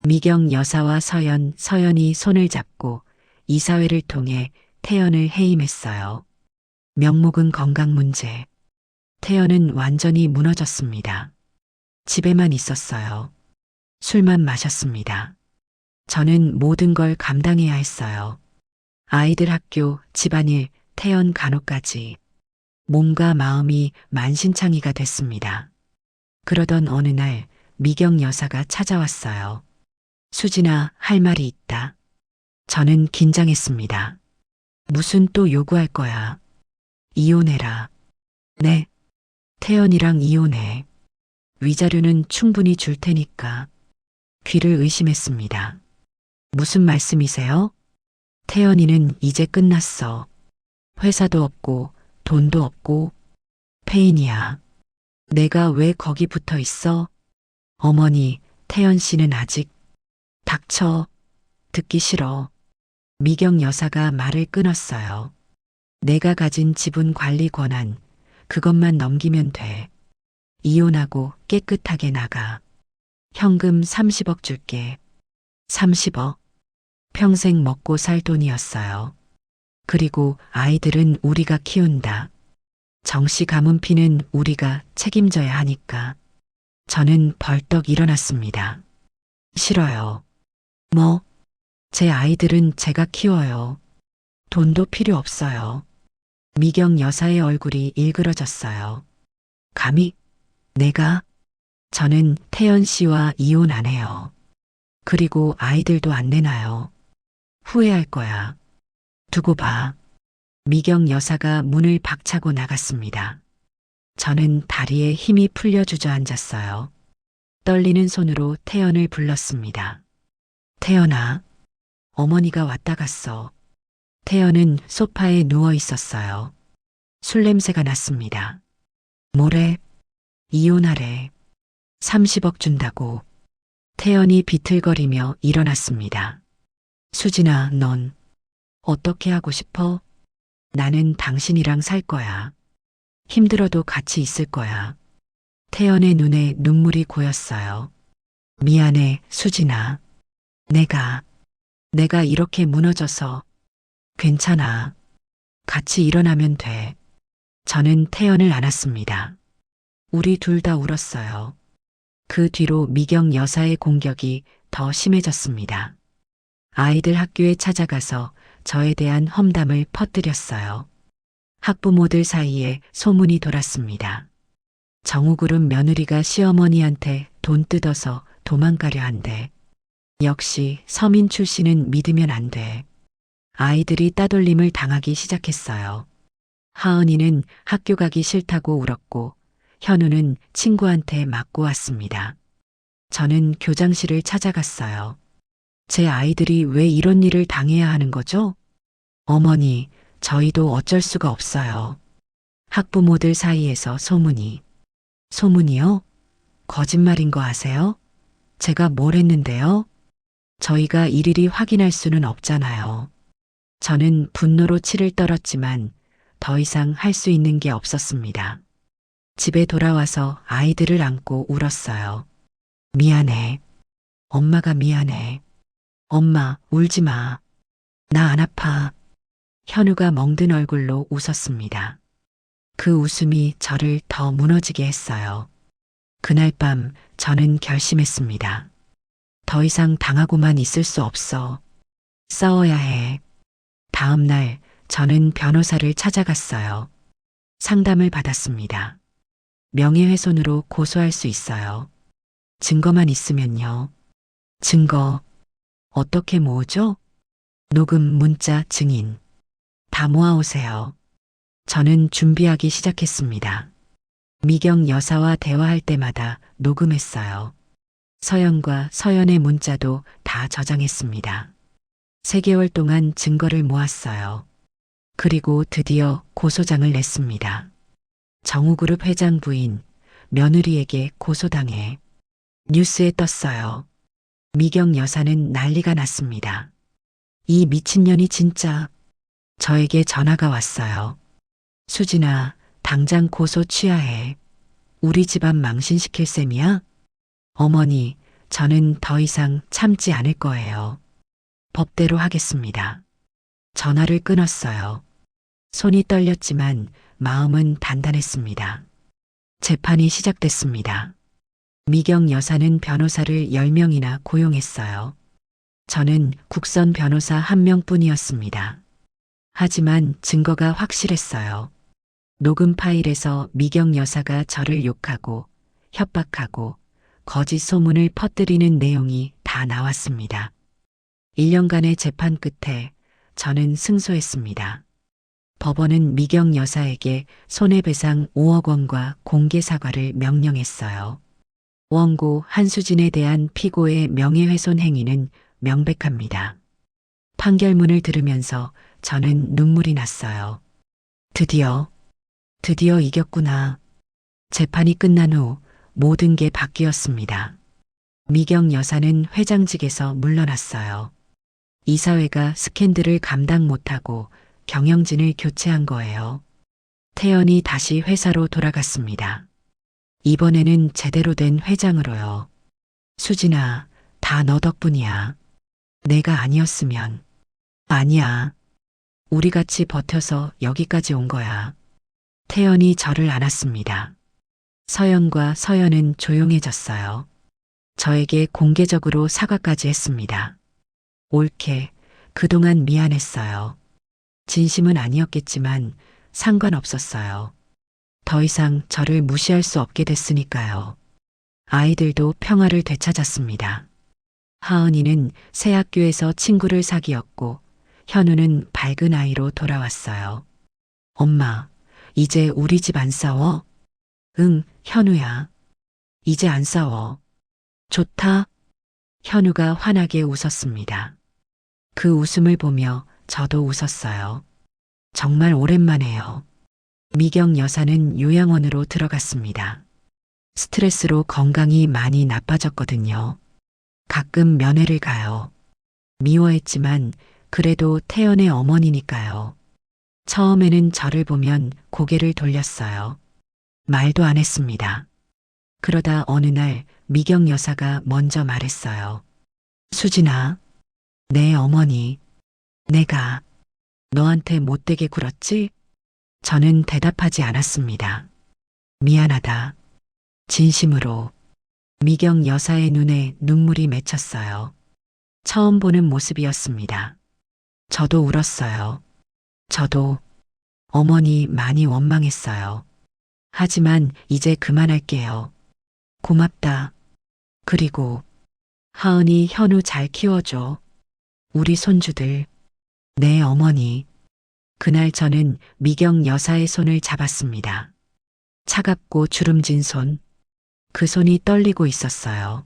미경 여사와 서연이 손을 잡고 이사회를 통해 태연을 해임했어요. 명목은 건강 문제. 태연은 완전히 무너졌습니다. 집에만 있었어요. 술만 마셨습니다. 저는 모든 걸 감당해야 했어요. 아이들 학교, 집안일, 태연 간호까지. 몸과 마음이 만신창이가 됐습니다. 그러던 어느 날 미경 여사가 찾아왔어요. 수진아, 할 말이 있다. 저는 긴장했습니다. 무슨 또 요구할 거야? 이혼해라. 네. 태연이랑 이혼해. 위자료는 충분히 줄 테니까. 귀를 의심했습니다. 무슨 말씀이세요? 태연이는 이제 끝났어. 회사도 없고 돈도 없고 폐인이야. 내가 왜 거기 붙어 있어? 어머니, 태연 씨는 아직. 닥쳐. 듣기 싫어. 미경 여사가 말을 끊었어요. 내가 가진 지분 관리 권한, 그것만 넘기면 돼. 이혼하고 깨끗하게 나가. 현금 30억 줄게. 30억. 평생 먹고 살 돈이었어요. 그리고 아이들은 우리가 키운다. 정씨 가문 피는 우리가 책임져야 하니까. 저는 벌떡 일어났습니다. 싫어요. 뭐? 제 아이들은 제가 키워요. 돈도 필요 없어요. 미경 여사의 얼굴이 일그러졌어요. 감히? 내가? 저는 태연 씨와 이혼 안 해요. 그리고 아이들도 안 내놔요. 후회할 거야. 두고 봐. 미경 여사가 문을 박차고 나갔습니다. 저는 다리에 힘이 풀려 주저앉았어요. 떨리는 손으로 태연을 불렀습니다. 태연아. 어머니가 왔다 갔어. 태연은 소파에 누워 있었어요. 술 냄새가 났습니다. 뭐래? 이혼하래. 30억 준다고. 태연이 비틀거리며 일어났습니다. 수진아, 넌 어떻게 하고 싶어? 나는 당신이랑 살 거야. 힘들어도 같이 있을 거야. 태연의 눈에 눈물이 고였어요. 미안해, 수진아. 내가 이렇게 무너져서. 괜찮아. 같이 일어나면 돼. 저는 태연을 안았습니다. 우리 둘 다 울었어요. 그 뒤로 미경 여사의 공격이 더 심해졌습니다. 아이들 학교에 찾아가서 저에 대한 험담을 퍼뜨렸어요. 학부모들 사이에 소문이 돌았습니다. 정우그룹 며느리가 시어머니한테 돈 뜯어서 도망가려 한대. 역시 서민 출신은 믿으면 안 돼. 아이들이 따돌림을 당하기 시작했어요. 하은이는 학교 가기 싫다고 울었고 현우는 친구한테 맞고 왔습니다. 저는 교장실을 찾아갔어요. 제 아이들이 왜 이런 일을 당해야 하는 거죠? 어머니, 저희도 어쩔 수가 없어요. 학부모들 사이에서 소문이. 소문이요? 거짓말인 거 아세요? 제가 뭘 했는데요? 저희가 일일이 확인할 수는 없잖아요. 저는 분노로 치를 떨었지만 더 이상 할 수 있는 게 없었습니다. 집에 돌아와서 아이들을 안고 울었어요. 미안해. 엄마가 미안해. 엄마, 울지 마. 나 안 아파. 현우가 멍든 얼굴로 웃었습니다. 그 웃음이 저를 더 무너지게 했어요. 그날 밤 저는 결심했습니다. 더 이상 당하고만 있을 수 없어. 싸워야 해. 다음 날 저는 변호사를 찾아갔어요. 상담을 받았습니다. 명예훼손으로 고소할 수 있어요. 증거만 있으면요. 증거 어떻게 모으죠? 녹음, 문자, 증인 다 모아오세요. 저는 준비하기 시작했습니다. 미경 여사와 대화할 때마다 녹음했어요. 서연과 서연의 문자도 다 저장했습니다. 3개월 동안 증거를 모았어요. 그리고 드디어 고소장을 냈습니다. 정우그룹 회장 부인, 며느리에게 고소당해. 뉴스에 떴어요. 미경 여사는 난리가 났습니다. 이 미친년이 진짜. 저에게 전화가 왔어요. 수진아, 당장 고소 취하해. 우리 집안 망신시킬 셈이야? 어머니, 저는 더 이상 참지 않을 거예요. 법대로 하겠습니다. 전화를 끊었어요. 손이 떨렸지만 마음은 단단했습니다. 재판이 시작됐습니다. 미경 여사는 변호사를 10명이나 고용했어요. 저는 국선 변호사 1명뿐이었습니다. 하지만 증거가 확실했어요. 녹음 파일에서 미경 여사가 저를 욕하고 협박하고 거짓 소문을 퍼뜨리는 내용이 다 나왔습니다. 1년간의 재판 끝에 저는 승소했습니다. 법원은 미경 여사에게 손해배상 5억 원과 공개 사과를 명령했어요. 원고 한수진에 대한 피고의 명예훼손 행위는 명백합니다. 판결문을 들으면서 저는 눈물이 났어요. 드디어 이겼구나. 재판이 끝난 후 모든 게 바뀌었습니다. 미경 여사는 회장직에서 물러났어요. 이사회가 스캔들을 감당 못하고 경영진을 교체한 거예요. 태연이 다시 회사로 돌아갔습니다. 이번에는 제대로 된 회장으로요. 수진아, 다 너 덕분이야. 내가 아니었으면. 아니야. 우리 같이 버텨서 여기까지 온 거야. 태연이 저를 안았습니다. 서연과 서연은 조용해졌어요. 저에게 공개적으로 사과까지 했습니다. 옳게, 그동안 미안했어요. 진심은 아니었겠지만 상관없었어요. 더 이상 저를 무시할 수 없게 됐으니까요. 아이들도 평화를 되찾았습니다. 하은이는 새 학교에서 친구를 사귀었고 현우는 밝은 아이로 돌아왔어요. 엄마, 이제 우리 집 안 싸워? 응, 현우야. 이제 안 싸워. 좋다. 현우가 환하게 웃었습니다. 그 웃음을 보며 저도 웃었어요. 정말 오랜만에요. 미경 여사는 요양원으로 들어갔습니다. 스트레스로 건강이 많이 나빠졌거든요. 가끔 면회를 가요. 미워했지만 그래도 태연의 어머니니까요. 처음에는 저를 보면 고개를 돌렸어요. 말도 안 했습니다. 그러다 어느 날 미경 여사가 먼저 말했어요. 수진아, 내 어머니, 내가 너한테 못되게 굴었지? 저는 대답하지 않았습니다. 미안하다. 진심으로. 미경 여사의 눈에 눈물이 맺혔어요. 처음 보는 모습이었습니다. 저도 울었어요. 저도 어머니 많이 원망했어요. 하지만 이제 그만할게요. 고맙다. 그리고 하은이 현우 잘 키워줘. 우리 손주들. 내 어머니. 그날 저는 미경 여사의 손을 잡았습니다. 차갑고 주름진 손. 그 손이 떨리고 있었어요.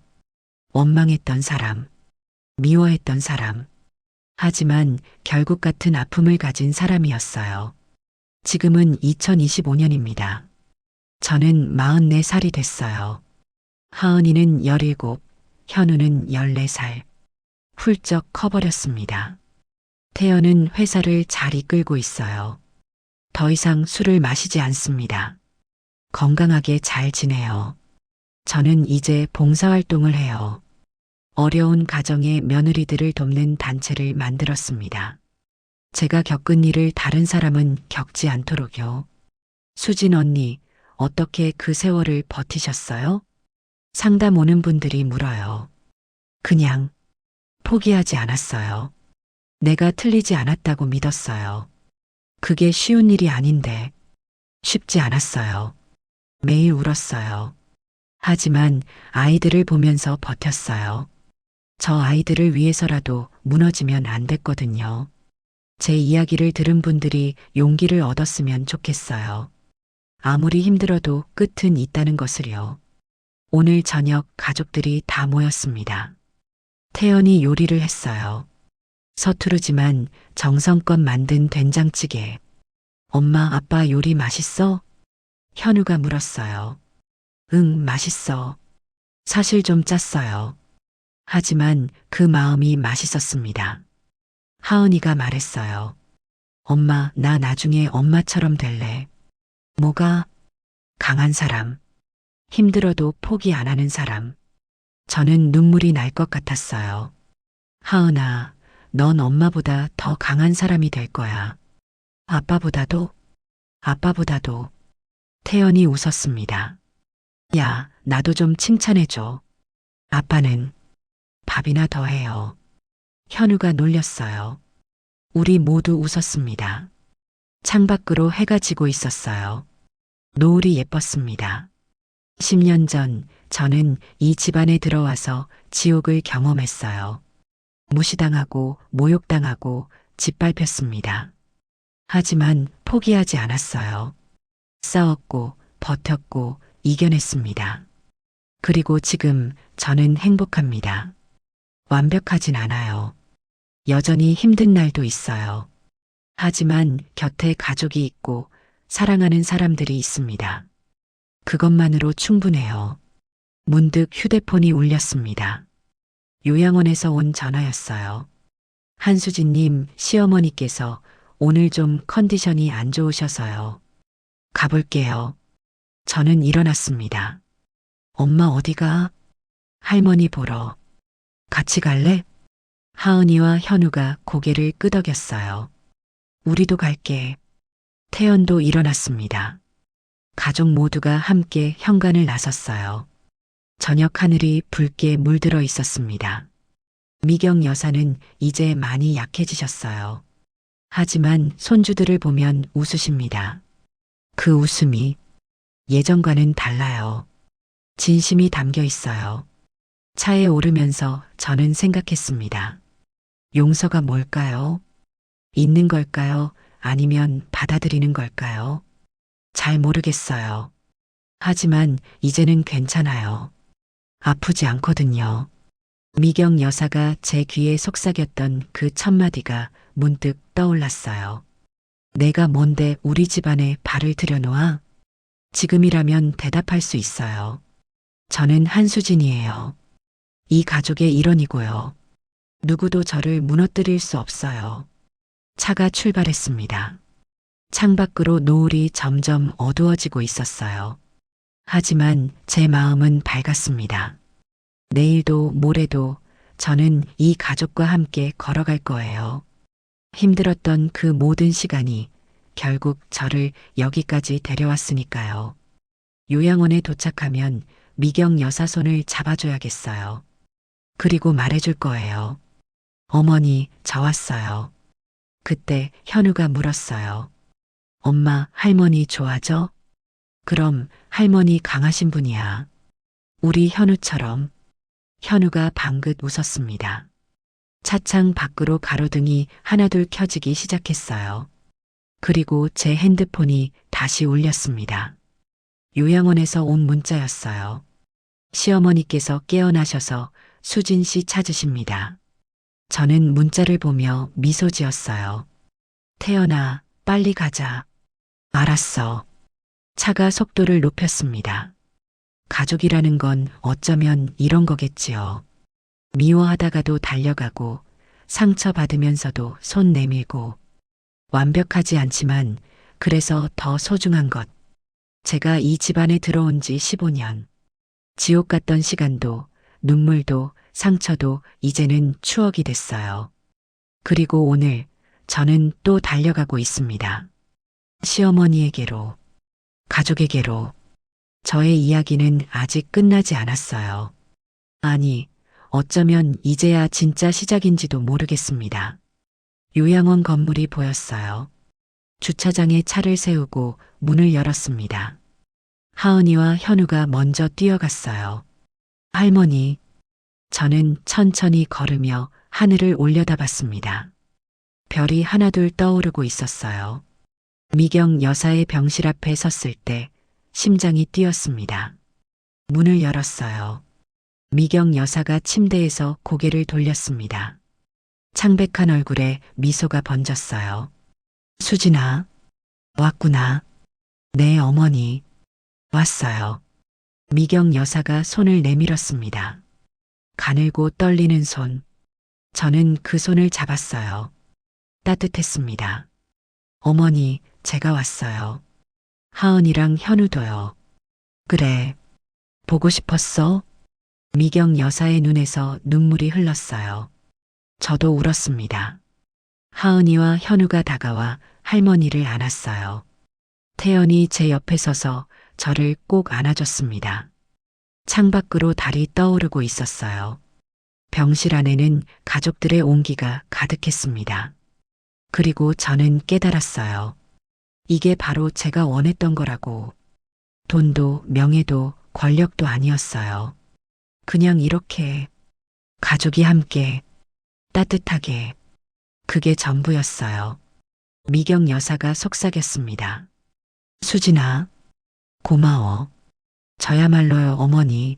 원망했던 사람. 미워했던 사람. 하지만 결국 같은 아픔을 가진 사람이었어요. 지금은 2025년입니다. 저는 44살이 됐어요. 하은이는 17, 현우는 14살. 훌쩍 커버렸습니다. 태연은 회사를 잘 이끌고 있어요. 더 이상 술을 마시지 않습니다. 건강하게 잘 지내요. 저는 이제 봉사활동을 해요. 어려운 가정의 며느리들을 돕는 단체를 만들었습니다. 제가 겪은 일을 다른 사람은 겪지 않도록요. 수진 언니, 어떻게 그 세월을 버티셨어요? 상담 오는 분들이 물어요. 그냥 포기하지 않았어요. 내가 틀리지 않았다고 믿었어요. 그게 쉬운 일이 아닌데 쉽지 않았어요. 매일 울었어요. 하지만 아이들을 보면서 버텼어요. 저 아이들을 위해서라도 무너지면 안 됐거든요. 제 이야기를 들은 분들이 용기를 얻었으면 좋겠어요. 아무리 힘들어도 끝은 있다는 것을요. 오늘 저녁 가족들이 다 모였습니다. 태연이 요리를 했어요. 서투르지만 정성껏 만든 된장찌개. 엄마, 아빠 요리 맛있어? 현우가 물었어요. 응, 맛있어. 사실 좀 짰어요. 하지만 그 마음이 맛있었습니다. 하은이가 말했어요. 엄마, 나 나중에 엄마처럼 될래. 뭐가? 강한 사람. 힘들어도 포기 안 하는 사람. 저는 눈물이 날 것 같았어요. 하은아, 넌 엄마보다 더 강한 사람이 될 거야. 아빠보다도. 태연이 웃었습니다. 야, 나도 좀 칭찬해줘. 아빠는 밥이나 더 해요. 현우가 놀렸어요. 우리 모두 웃었습니다. 창밖으로 해가 지고 있었어요. 노을이 예뻤습니다. 10년 전 저는 이 집안에 들어와서 지옥을 경험했어요. 무시당하고 모욕당하고 짓밟혔습니다. 하지만 포기하지 않았어요. 싸웠고 버텼고 이겨냈습니다. 그리고 지금 저는 행복합니다. 완벽하진 않아요. 여전히 힘든 날도 있어요. 하지만 곁에 가족이 있고 사랑하는 사람들이 있습니다. 그것만으로 충분해요. 문득 휴대폰이 울렸습니다. 요양원에서 온 전화였어요. 한수진님, 시어머니께서 오늘 좀 컨디션이 안 좋으셔서요. 가볼게요. 저는 일어났습니다. 엄마 어디가? 할머니 보러. 같이 갈래? 하은이와 현우가 고개를 끄덕였어요. 우리도 갈게. 태연도 일어났습니다. 가족 모두가 함께 현관을 나섰어요. 저녁 하늘이 붉게 물들어 있었습니다. 미경 여사는 이제 많이 약해지셨어요. 하지만 손주들을 보면 웃으십니다. 그 웃음이 예전과는 달라요. 진심이 담겨 있어요. 차에 오르면서 저는 생각했습니다. 용서가 뭘까요? 있는 걸까요? 아니면 받아들이는 걸까요? 잘 모르겠어요. 하지만 이제는 괜찮아요. 아프지 않거든요. 미경 여사가 제 귀에 속삭였던 그 첫마디가 문득 떠올랐어요. 내가 뭔데 우리 집안에 발을 들여놓아? 지금이라면 대답할 수 있어요. 저는 한수진이에요. 이 가족의 일원이고요. 누구도 저를 무너뜨릴 수 없어요. 차가 출발했습니다. 창밖으로 노을이 점점 어두워지고 있었어요. 하지만 제 마음은 밝았습니다. 내일도 모레도 저는 이 가족과 함께 걸어갈 거예요. 힘들었던 그 모든 시간이 결국 저를 여기까지 데려왔으니까요. 요양원에 도착하면 미경 여사 손을 잡아줘야겠어요. 그리고 말해줄 거예요. 어머니, 저 왔어요. 그때 현우가 물었어요. 엄마, 할머니 좋아져? 그럼 할머니 강하신 분이야. 우리 현우처럼. 현우가 방긋 웃었습니다. 차창 밖으로 가로등이 하나둘 켜지기 시작했어요. 그리고 제 핸드폰이 다시 울렸습니다. 요양원에서 온 문자였어요. 시어머니께서 깨어나셔서 수진 씨 찾으십니다. 저는 문자를 보며 미소 지었어요. 태연아, 빨리 가자. 알았어. 차가 속도를 높였습니다. 가족이라는 건 어쩌면 이런 거겠지요. 미워하다가도 달려가고 상처받으면서도 손 내밀고 완벽하지 않지만 그래서 더 소중한 것. 제가 이 집안에 들어온 지 15년. 지옥 같던 시간도 눈물도 상처도 이제는 추억이 됐어요. 그리고 오늘 저는 또 달려가고 있습니다. 시어머니에게로, 가족에게로. 저의 이야기는 아직 끝나지 않았어요. 아니, 어쩌면 이제야 진짜 시작인지도 모르겠습니다. 요양원 건물이 보였어요. 주차장에 차를 세우고 문을 열었습니다. 하은이와 현우가 먼저 뛰어갔어요. 할머니, 저는 천천히 걸으며 하늘을 올려다봤습니다. 별이 하나둘 떠오르고 있었어요. 미경 여사의 병실 앞에 섰을 때 심장이 뛰었습니다. 문을 열었어요. 미경 여사가 침대에서 고개를 돌렸습니다. 창백한 얼굴에 미소가 번졌어요. 수진아, 왔구나. 네, 어머니. 왔어요. 미경 여사가 손을 내밀었습니다. 가늘고 떨리는 손. 저는 그 손을 잡았어요. 따뜻했습니다. 어머니, 제가 왔어요. 하은이랑 현우도요. 그래. 보고 싶었어? 미경 여사의 눈에서 눈물이 흘렀어요. 저도 울었습니다. 하은이와 현우가 다가와 할머니를 안았어요. 태연이 제 옆에 서서 저를 꼭 안아줬습니다. 창밖으로 달이 떠오르고 있었어요. 병실 안에는 가족들의 온기가 가득했습니다. 그리고 저는 깨달았어요. 이게 바로 제가 원했던 거라고. 돈도 명예도 권력도 아니었어요. 그냥 이렇게 가족이 함께 따뜻하게 그게 전부였어요. 미경 여사가 속삭였습니다. 수진아, 고마워. 저야말로요, 어머니.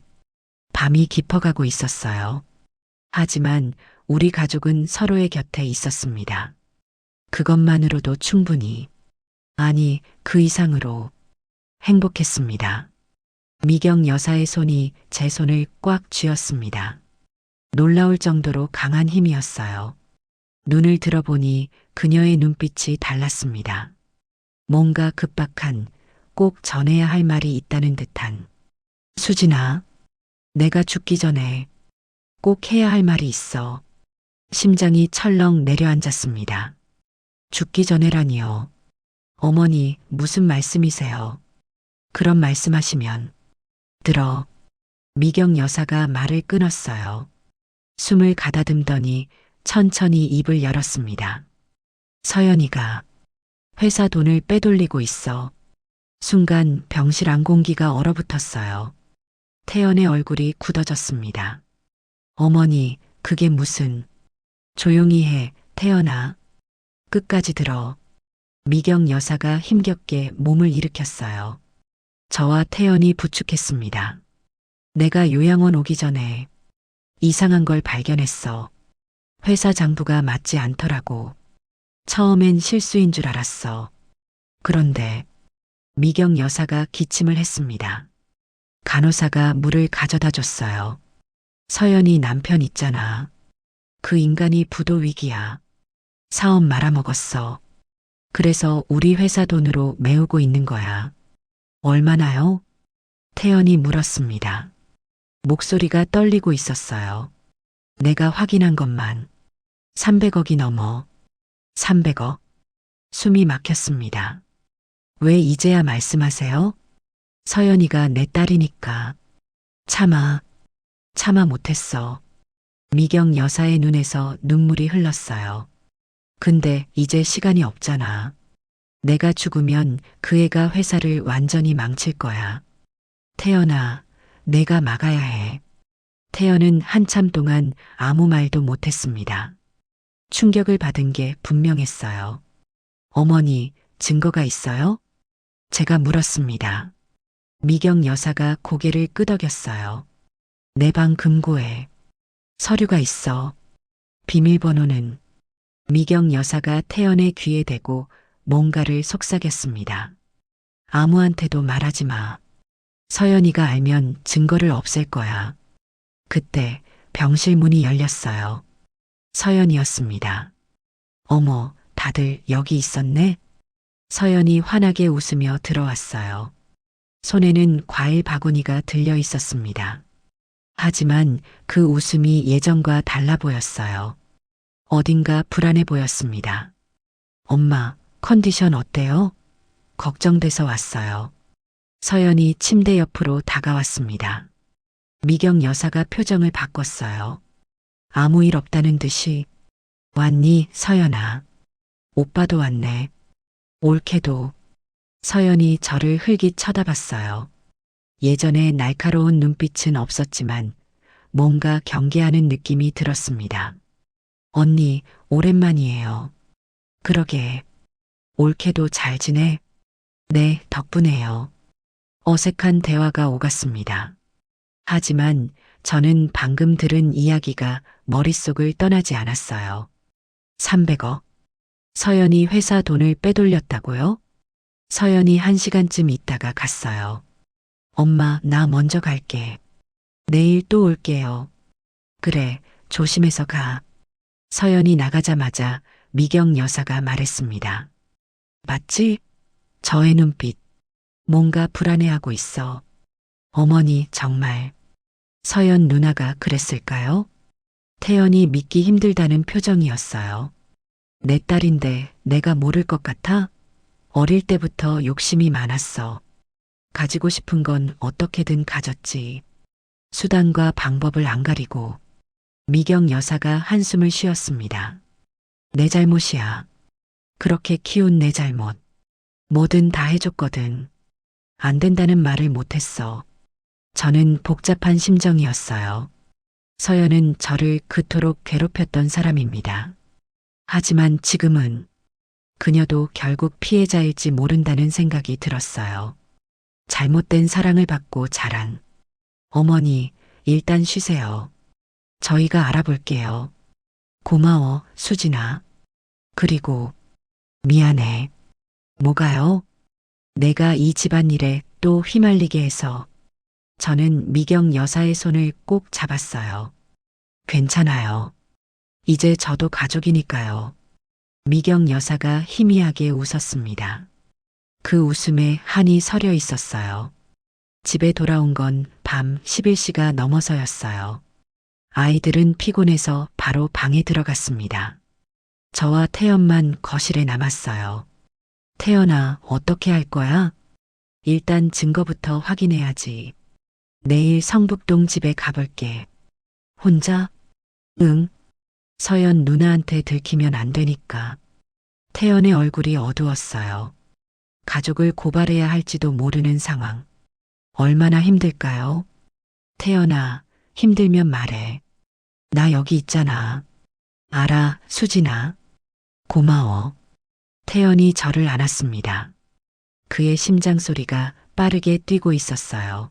밤이 깊어가고 있었어요. 하지만 우리 가족은 서로의 곁에 있었습니다. 그것만으로도 충분히, 아니, 그 이상으로 행복했습니다. 미경 여사의 손이 제 손을 꽉 쥐었습니다. 놀라울 정도로 강한 힘이었어요. 눈을 들어보니 그녀의 눈빛이 달랐습니다. 뭔가 급박한, 꼭 전해야 할 말이 있다는 듯한. 수진아, 내가 죽기 전에 꼭 해야 할 말이 있어. 심장이 철렁 내려앉았습니다. 죽기 전에라니요. 어머니, 무슨 말씀이세요? 그런 말씀하시면 들어. 미경 여사가 말을 끊었어요. 숨을 가다듬더니 천천히 입을 열었습니다. 서연이가 회사 돈을 빼돌리고 있어. 순간 병실 안 공기가 얼어붙었어요. 태연의 얼굴이 굳어졌습니다. 어머니, 그게 무슨. 조용히 해, 태연아. 끝까지 들어. 미경 여사가 힘겹게 몸을 일으켰어요. 저와 태연이 부축했습니다. 내가 요양원 오기 전에 이상한 걸 발견했어. 회사 장부가 맞지 않더라고. 처음엔 실수인 줄 알았어. 그런데 미경 여사가 기침을 했습니다. 간호사가 물을 가져다 줬어요. 서연이 남편 있잖아. 그 인간이 부도 위기야. 사업 말아먹었어. 그래서 우리 회사 돈으로 메우고 있는 거야. 얼마나요? 태연이 물었습니다. 목소리가 떨리고 있었어요. 내가 확인한 것만 300억이 넘어. 300억. 숨이 막혔습니다. 왜 이제야 말씀하세요? 서연이가 내 딸이니까. 참아 못했어. 미경 여사의 눈에서 눈물이 흘렀어요. 근데 이제 시간이 없잖아. 내가 죽으면 그 애가 회사를 완전히 망칠 거야. 태연아, 내가 막아야 해. 태연은 한참 동안 아무 말도 못했습니다. 충격을 받은 게 분명했어요. 어머니, 증거가 있어요? 제가 물었습니다. 미경 여사가 고개를 끄덕였어요. 내 방 금고에 서류가 있어. 비밀번호는. 미경 여사가 태연의 귀에 대고 뭔가를 속삭였습니다. 아무한테도 말하지 마. 서연이가 알면 증거를 없앨 거야. 그때 병실 문이 열렸어요. 서연이었습니다. 어머, 다들 여기 있었네? 서연이 환하게 웃으며 들어왔어요. 손에는 과일 바구니가 들려 있었습니다. 하지만 그 웃음이 예전과 달라 보였어요. 어딘가 불안해 보였습니다. 엄마, 컨디션 어때요? 걱정돼서 왔어요. 서연이 침대 옆으로 다가왔습니다. 미경 여사가 표정을 바꿨어요. 아무 일 없다는 듯이. 왔니, 서연아? 오빠도 왔네. 옳게도. 서연이 저를 흘깃 쳐다봤어요. 예전에 날카로운 눈빛은 없었지만 뭔가 경계하는 느낌이 들었습니다. 언니, 오랜만이에요. 그러게. 옳게도 잘 지내? 네, 덕분에요. 어색한 대화가 오갔습니다. 하지만 저는 방금 들은 이야기가 머릿속을 떠나지 않았어요. 300억. 서연이 회사 돈을 빼돌렸다고요? 서연이 1시간쯤 있다가 갔어요. 엄마, 나 먼저 갈게. 내일 또 올게요. 그래, 조심해서 가. 서연이 나가자마자 미경 여사가 말했습니다. 맞지? 저의 눈빛. 뭔가 불안해하고 있어. 어머니, 정말. 서연 누나가 그랬을까요? 태연이 믿기 힘들다는 표정이었어요. 내 딸인데 내가 모를 것 같아? 어릴 때부터 욕심이 많았어. 가지고 싶은 건 어떻게든 가졌지. 수단과 방법을 안 가리고 미경 여사가 한숨을 쉬었습니다. 내 잘못이야. 그렇게 키운 내 잘못. 뭐든 다 해줬거든. 안 된다는 말을 못했어. 저는 복잡한 심정이었어요. 서연은 저를 그토록 괴롭혔던 사람입니다. 하지만 지금은 그녀도 결국 피해자일지 모른다는 생각이 들었어요. 잘못된 사랑을 받고 자란 어머니, 일단 쉬세요. 저희가 알아볼게요. 고마워, 수진아. 그리고 미안해. 뭐가요? 내가 이 집안일에 또 휘말리게 해서. 저는 미경 여사의 손을 꼭 잡았어요. 괜찮아요. 이제 저도 가족이니까요. 미경 여사가 희미하게 웃었습니다. 그 웃음에 한이 서려 있었어요. 집에 돌아온 건 밤 11시가 넘어서였어요. 아이들은 피곤해서 바로 방에 들어갔습니다. 저와 태연만 거실에 남았어요. 태연아, 어떻게 할 거야? 일단 증거부터 확인해야지. 내일 성북동 집에 가볼게. 혼자? 응. 서연 누나한테 들키면 안 되니까. 태연의 얼굴이 어두웠어요. 가족을 고발해야 할지도 모르는 상황. 얼마나 힘들까요? 태연아, 힘들면 말해. 나 여기 있잖아. 알아, 수진아. 고마워. 태연이 저를 안았습니다. 그의 심장 소리가 빠르게 뛰고 있었어요.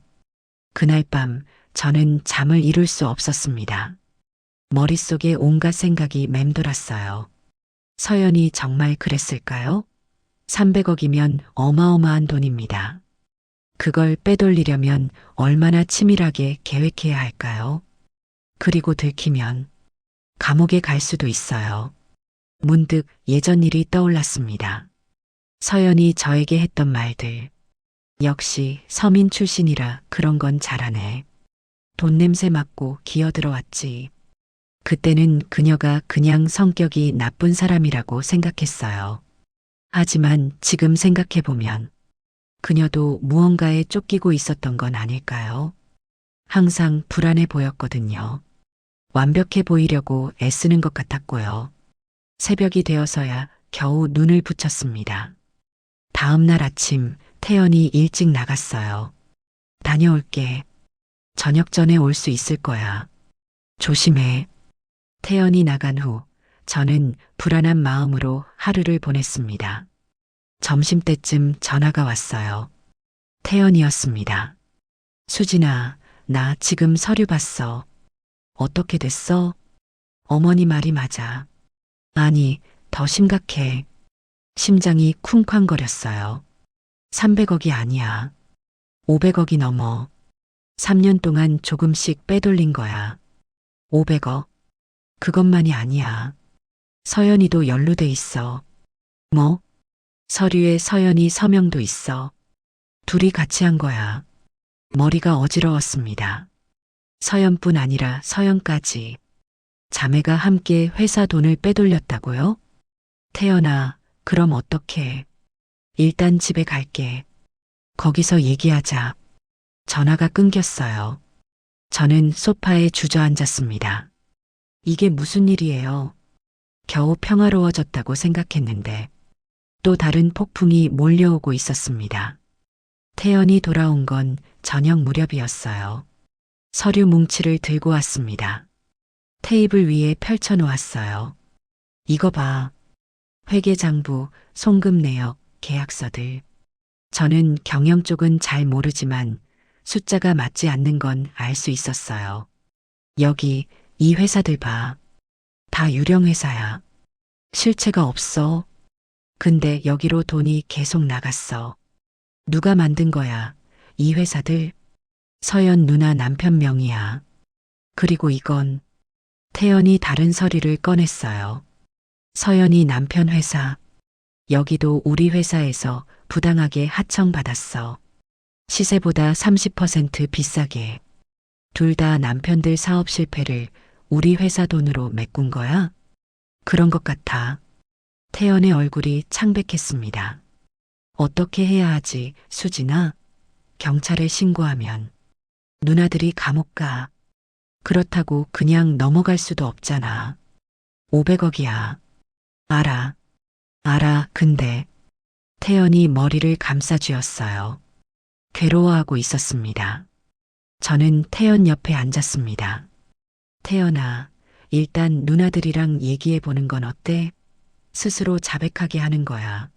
그날 밤 저는 잠을 이룰 수 없었습니다. 머릿속에 온갖 생각이 맴돌았어요. 서연이 정말 그랬을까요? 300억이면 어마어마한 돈입니다. 그걸 빼돌리려면 얼마나 치밀하게 계획해야 할까요? 그리고 들키면 감옥에 갈 수도 있어요. 문득 예전 일이 떠올랐습니다. 서연이 저에게 했던 말들. 역시 서민 출신이라 그런 건 잘하네. 돈 냄새 맡고 기어들어왔지. 그때는 그녀가 그냥 성격이 나쁜 사람이라고 생각했어요. 하지만 지금 생각해보면 그녀도 무언가에 쫓기고 있었던 건 아닐까요? 항상 불안해 보였거든요. 완벽해 보이려고 애쓰는 것 같았고요. 새벽이 되어서야 겨우 눈을 붙였습니다. 다음 날 아침 태연이 일찍 나갔어요. 다녀올게. 저녁 전에 올 수 있을 거야. 조심해. 태연이 나간 후 저는 불안한 마음으로 하루를 보냈습니다. 점심때쯤 전화가 왔어요. 태연이었습니다. 수진아, 나 지금 서류 봤어. 어떻게 됐어? 어머니 말이 맞아. 아니, 더 심각해. 심장이 쿵쾅거렸어요. 300억이 아니야. 500억이 넘어. 3년 동안 조금씩 빼돌린 거야. 500억. 그것만이 아니야. 서연이도 연루돼 있어. 뭐? 서류에 서연이 서명도 있어. 둘이 같이 한 거야. 머리가 어지러웠습니다. 서연뿐 아니라 서연까지. 자매가 함께 회사 돈을 빼돌렸다고요? 태연아, 그럼 어떡해. 일단 집에 갈게. 거기서 얘기하자. 전화가 끊겼어요. 저는 소파에 주저앉았습니다. 이게 무슨 일이에요? 겨우 평화로워졌다고 생각했는데 또 다른 폭풍이 몰려오고 있었습니다. 태연이 돌아온 건 저녁 무렵이었어요. 서류 뭉치를 들고 왔습니다. 테이블 위에 펼쳐 놓았어요. 이거 봐. 회계장부, 송금 내역, 계약서들. 저는 경영 쪽은 잘 모르지만 숫자가 맞지 않는 건 알 수 있었어요. 여기 이 회사들 봐. 다 유령 회사야. 실체가 없어. 근데 여기로 돈이 계속 나갔어. 누가 만든 거야? 이 회사들? 서연 누나 남편 명의야. 그리고 이건 태연이 다른 서류를 꺼냈어요. 서연이 남편 회사. 여기도 우리 회사에서 부당하게 하청받았어. 시세보다 30% 비싸게. 둘 다 남편들 사업 실패를 우리 회사 돈으로 메꾼 거야? 그런 것 같아. 태연의 얼굴이 창백했습니다. 어떻게 해야 하지, 수진아? 경찰에 신고하면. 누나들이 감옥 가. 그렇다고 그냥 넘어갈 수도 없잖아. 500억이야. 알아. 알아. 근데 태연이 머리를 감싸쥐었어요. 괴로워하고 있었습니다. 저는 태연 옆에 앉았습니다. 태연아, 일단 누나들이랑 얘기해 보는 건 어때? 스스로 자백하게 하는 거야.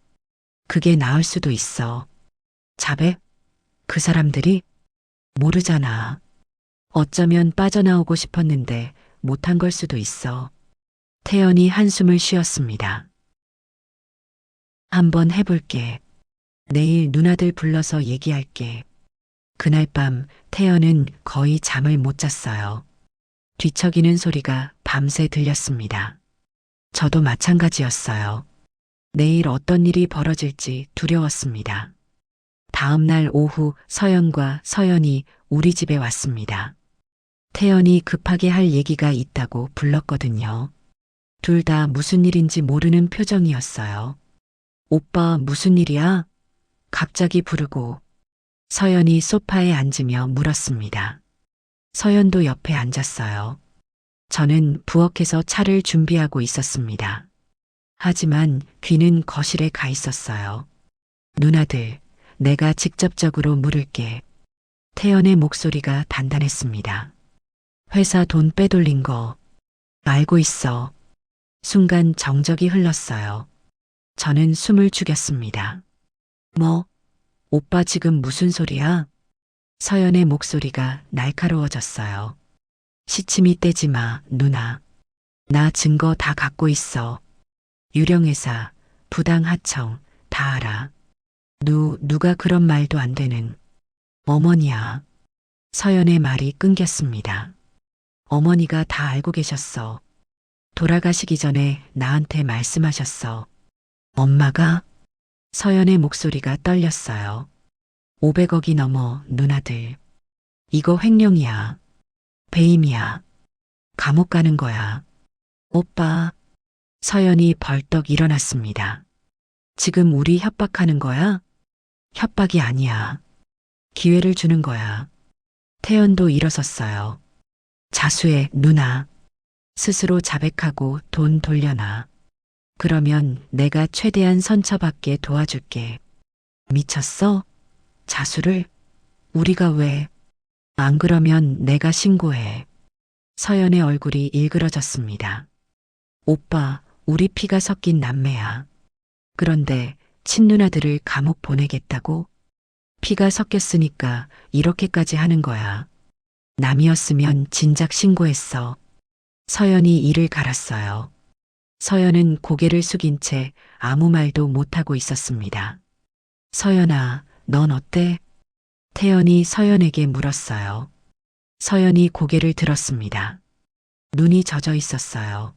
그게 나을 수도 있어. 자백? 그 사람들이? 모르잖아. 어쩌면 빠져나오고 싶었는데 못한 걸 수도 있어. 태연이 한숨을 쉬었습니다. 한번 해볼게. 내일 누나들 불러서 얘기할게. 그날 밤 태연은 거의 잠을 못 잤어요. 뒤척이는 소리가 밤새 들렸습니다. 저도 마찬가지였어요. 내일 어떤 일이 벌어질지 두려웠습니다. 다음 날 오후 서연과 서연이 우리 집에 왔습니다. 태연이 급하게 할 얘기가 있다고 불렀거든요. 둘 다 무슨 일인지 모르는 표정이었어요. 오빠 무슨 일이야? 갑자기 부르고 서연이 소파에 앉으며 물었습니다. 서연도 옆에 앉았어요. 저는 부엌에서 차를 준비하고 있었습니다. 하지만 귀는 거실에 가 있었어요. 누나들, 내가 직접적으로 물을게. 태연의 목소리가 단단했습니다. 회사 돈 빼돌린 거 알고 있어. 순간 정적이 흘렀어요. 저는 숨을 죽였습니다. 뭐? 오빠 지금 무슨 소리야? 서연의 목소리가 날카로워졌어요. 시침이 떼지 마, 누나. 나 증거 다 갖고 있어. 유령회사, 부당하청, 다 알아. 누가 그런 말도 안 되는. 어머니야. 서연의 말이 끊겼습니다. 어머니가 다 알고 계셨어. 돌아가시기 전에 나한테 말씀하셨어. 엄마가? 서연의 목소리가 떨렸어요. 500억이 넘어, 누나들. 이거 횡령이야. 배임이야. 감옥 가는 거야. 오빠. 서연이 벌떡 일어났습니다. 지금 우리 협박하는 거야? 협박이 아니야. 기회를 주는 거야. 태연도 일어섰어요. 자수해, 누나. 스스로 자백하고 돈 돌려놔. 그러면 내가 최대한 선처받게 도와줄게. 미쳤어? 자수를? 우리가 왜? 안 그러면 내가 신고해. 서연의 얼굴이 일그러졌습니다. 오빠, 우리 피가 섞인 남매야. 그런데 친누나들을 감옥 보내겠다고? 피가 섞였으니까 이렇게까지 하는 거야. 남이었으면 진작 신고했어. 서연이 이를 갈았어요. 서연은 고개를 숙인 채 아무 말도 못하고 있었습니다. 서연아, 넌 어때? 태연이 서연에게 물었어요. 서연이 고개를 들었습니다. 눈이 젖어 있었어요.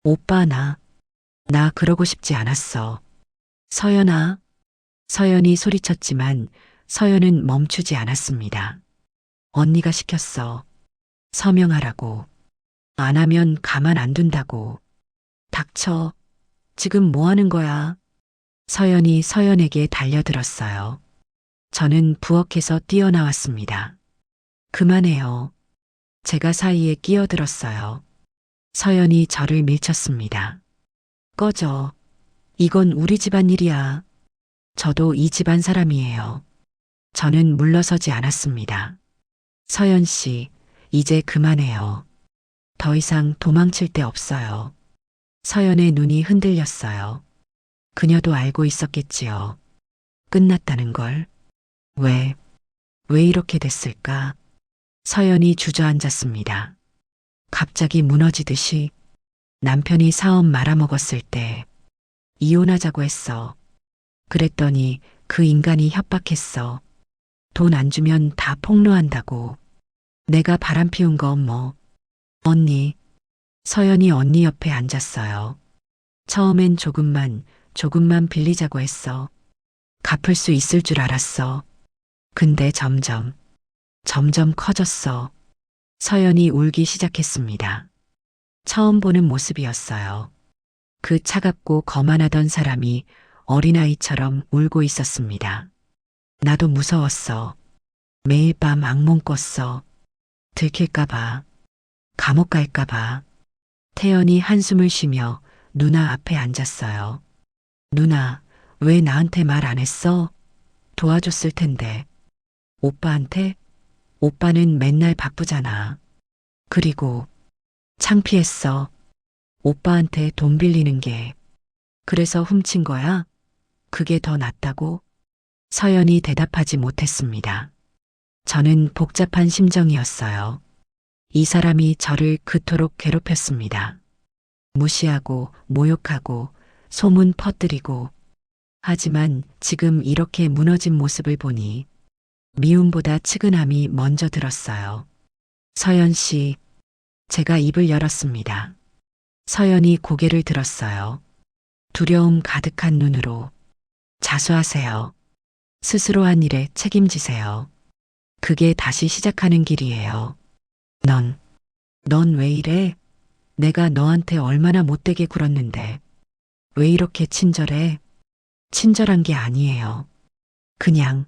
오빠 나 그러고 싶지 않았어. 서연아. 서연이 소리쳤지만 서연은 멈추지 않았습니다. 언니가 시켰어. 서명하라고. 안 하면 가만 안 둔다고. 닥쳐. 지금 뭐 하는 거야? 서연이 서연에게 달려들었어요. 저는 부엌에서 뛰어나왔습니다. 그만해요. 제가 사이에 끼어들었어요. 서연이 저를 밀쳤습니다. 꺼져. 이건 우리 집안 일이야. 저도 이 집안 사람이에요. 저는 물러서지 않았습니다. 서연 씨, 이제 그만해요. 더 이상 도망칠 데 없어요. 서연의 눈이 흔들렸어요. 그녀도 알고 있었겠지요. 끝났다는 걸. 왜 이렇게 됐을까? 서연이 주저앉았습니다. 갑자기 무너지듯이. 남편이 사업 말아먹었을 때 이혼하자고 했어. 그랬더니 그 인간이 협박했어. 돈 안 주면 다 폭로한다고. 내가 바람 피운 거 뭐. 언니. 서연이 언니 옆에 앉았어요. 처음엔 조금만 빌리자고 했어. 갚을 수 있을 줄 알았어. 근데 점점 커졌어. 서연이 울기 시작했습니다. 처음 보는 모습이었어요. 그 차갑고 거만하던 사람이 어린아이처럼 울고 있었습니다. 나도 무서웠어. 매일 밤 악몽 꿨어. 들킬까봐. 감옥 갈까봐. 태연이 한숨을 쉬며 누나 앞에 앉았어요. 누나, 왜 나한테 말 안 했어? 도와줬을 텐데. 오빠한테? 오빠는 맨날 바쁘잖아. 그리고 창피했어. 오빠한테 돈 빌리는 게. 그래서 훔친 거야? 그게 더 낫다고? 서연이 대답하지 못했습니다. 저는 복잡한 심정이었어요. 이 사람이 저를 그토록 괴롭혔습니다. 무시하고 모욕하고 소문 퍼뜨리고. 하지만 지금 이렇게 무너진 모습을 보니 미움보다 측은함이 먼저 들었어요. 서연 씨, 제가 입을 열었습니다. 서연이 고개를 들었어요. 두려움 가득한 눈으로. 자수하세요. 스스로 한 일에 책임지세요. 그게 다시 시작하는 길이에요. 넌 왜 이래? 내가 너한테 얼마나 못되게 굴었는데. 왜 이렇게 친절해? 친절한 게 아니에요. 그냥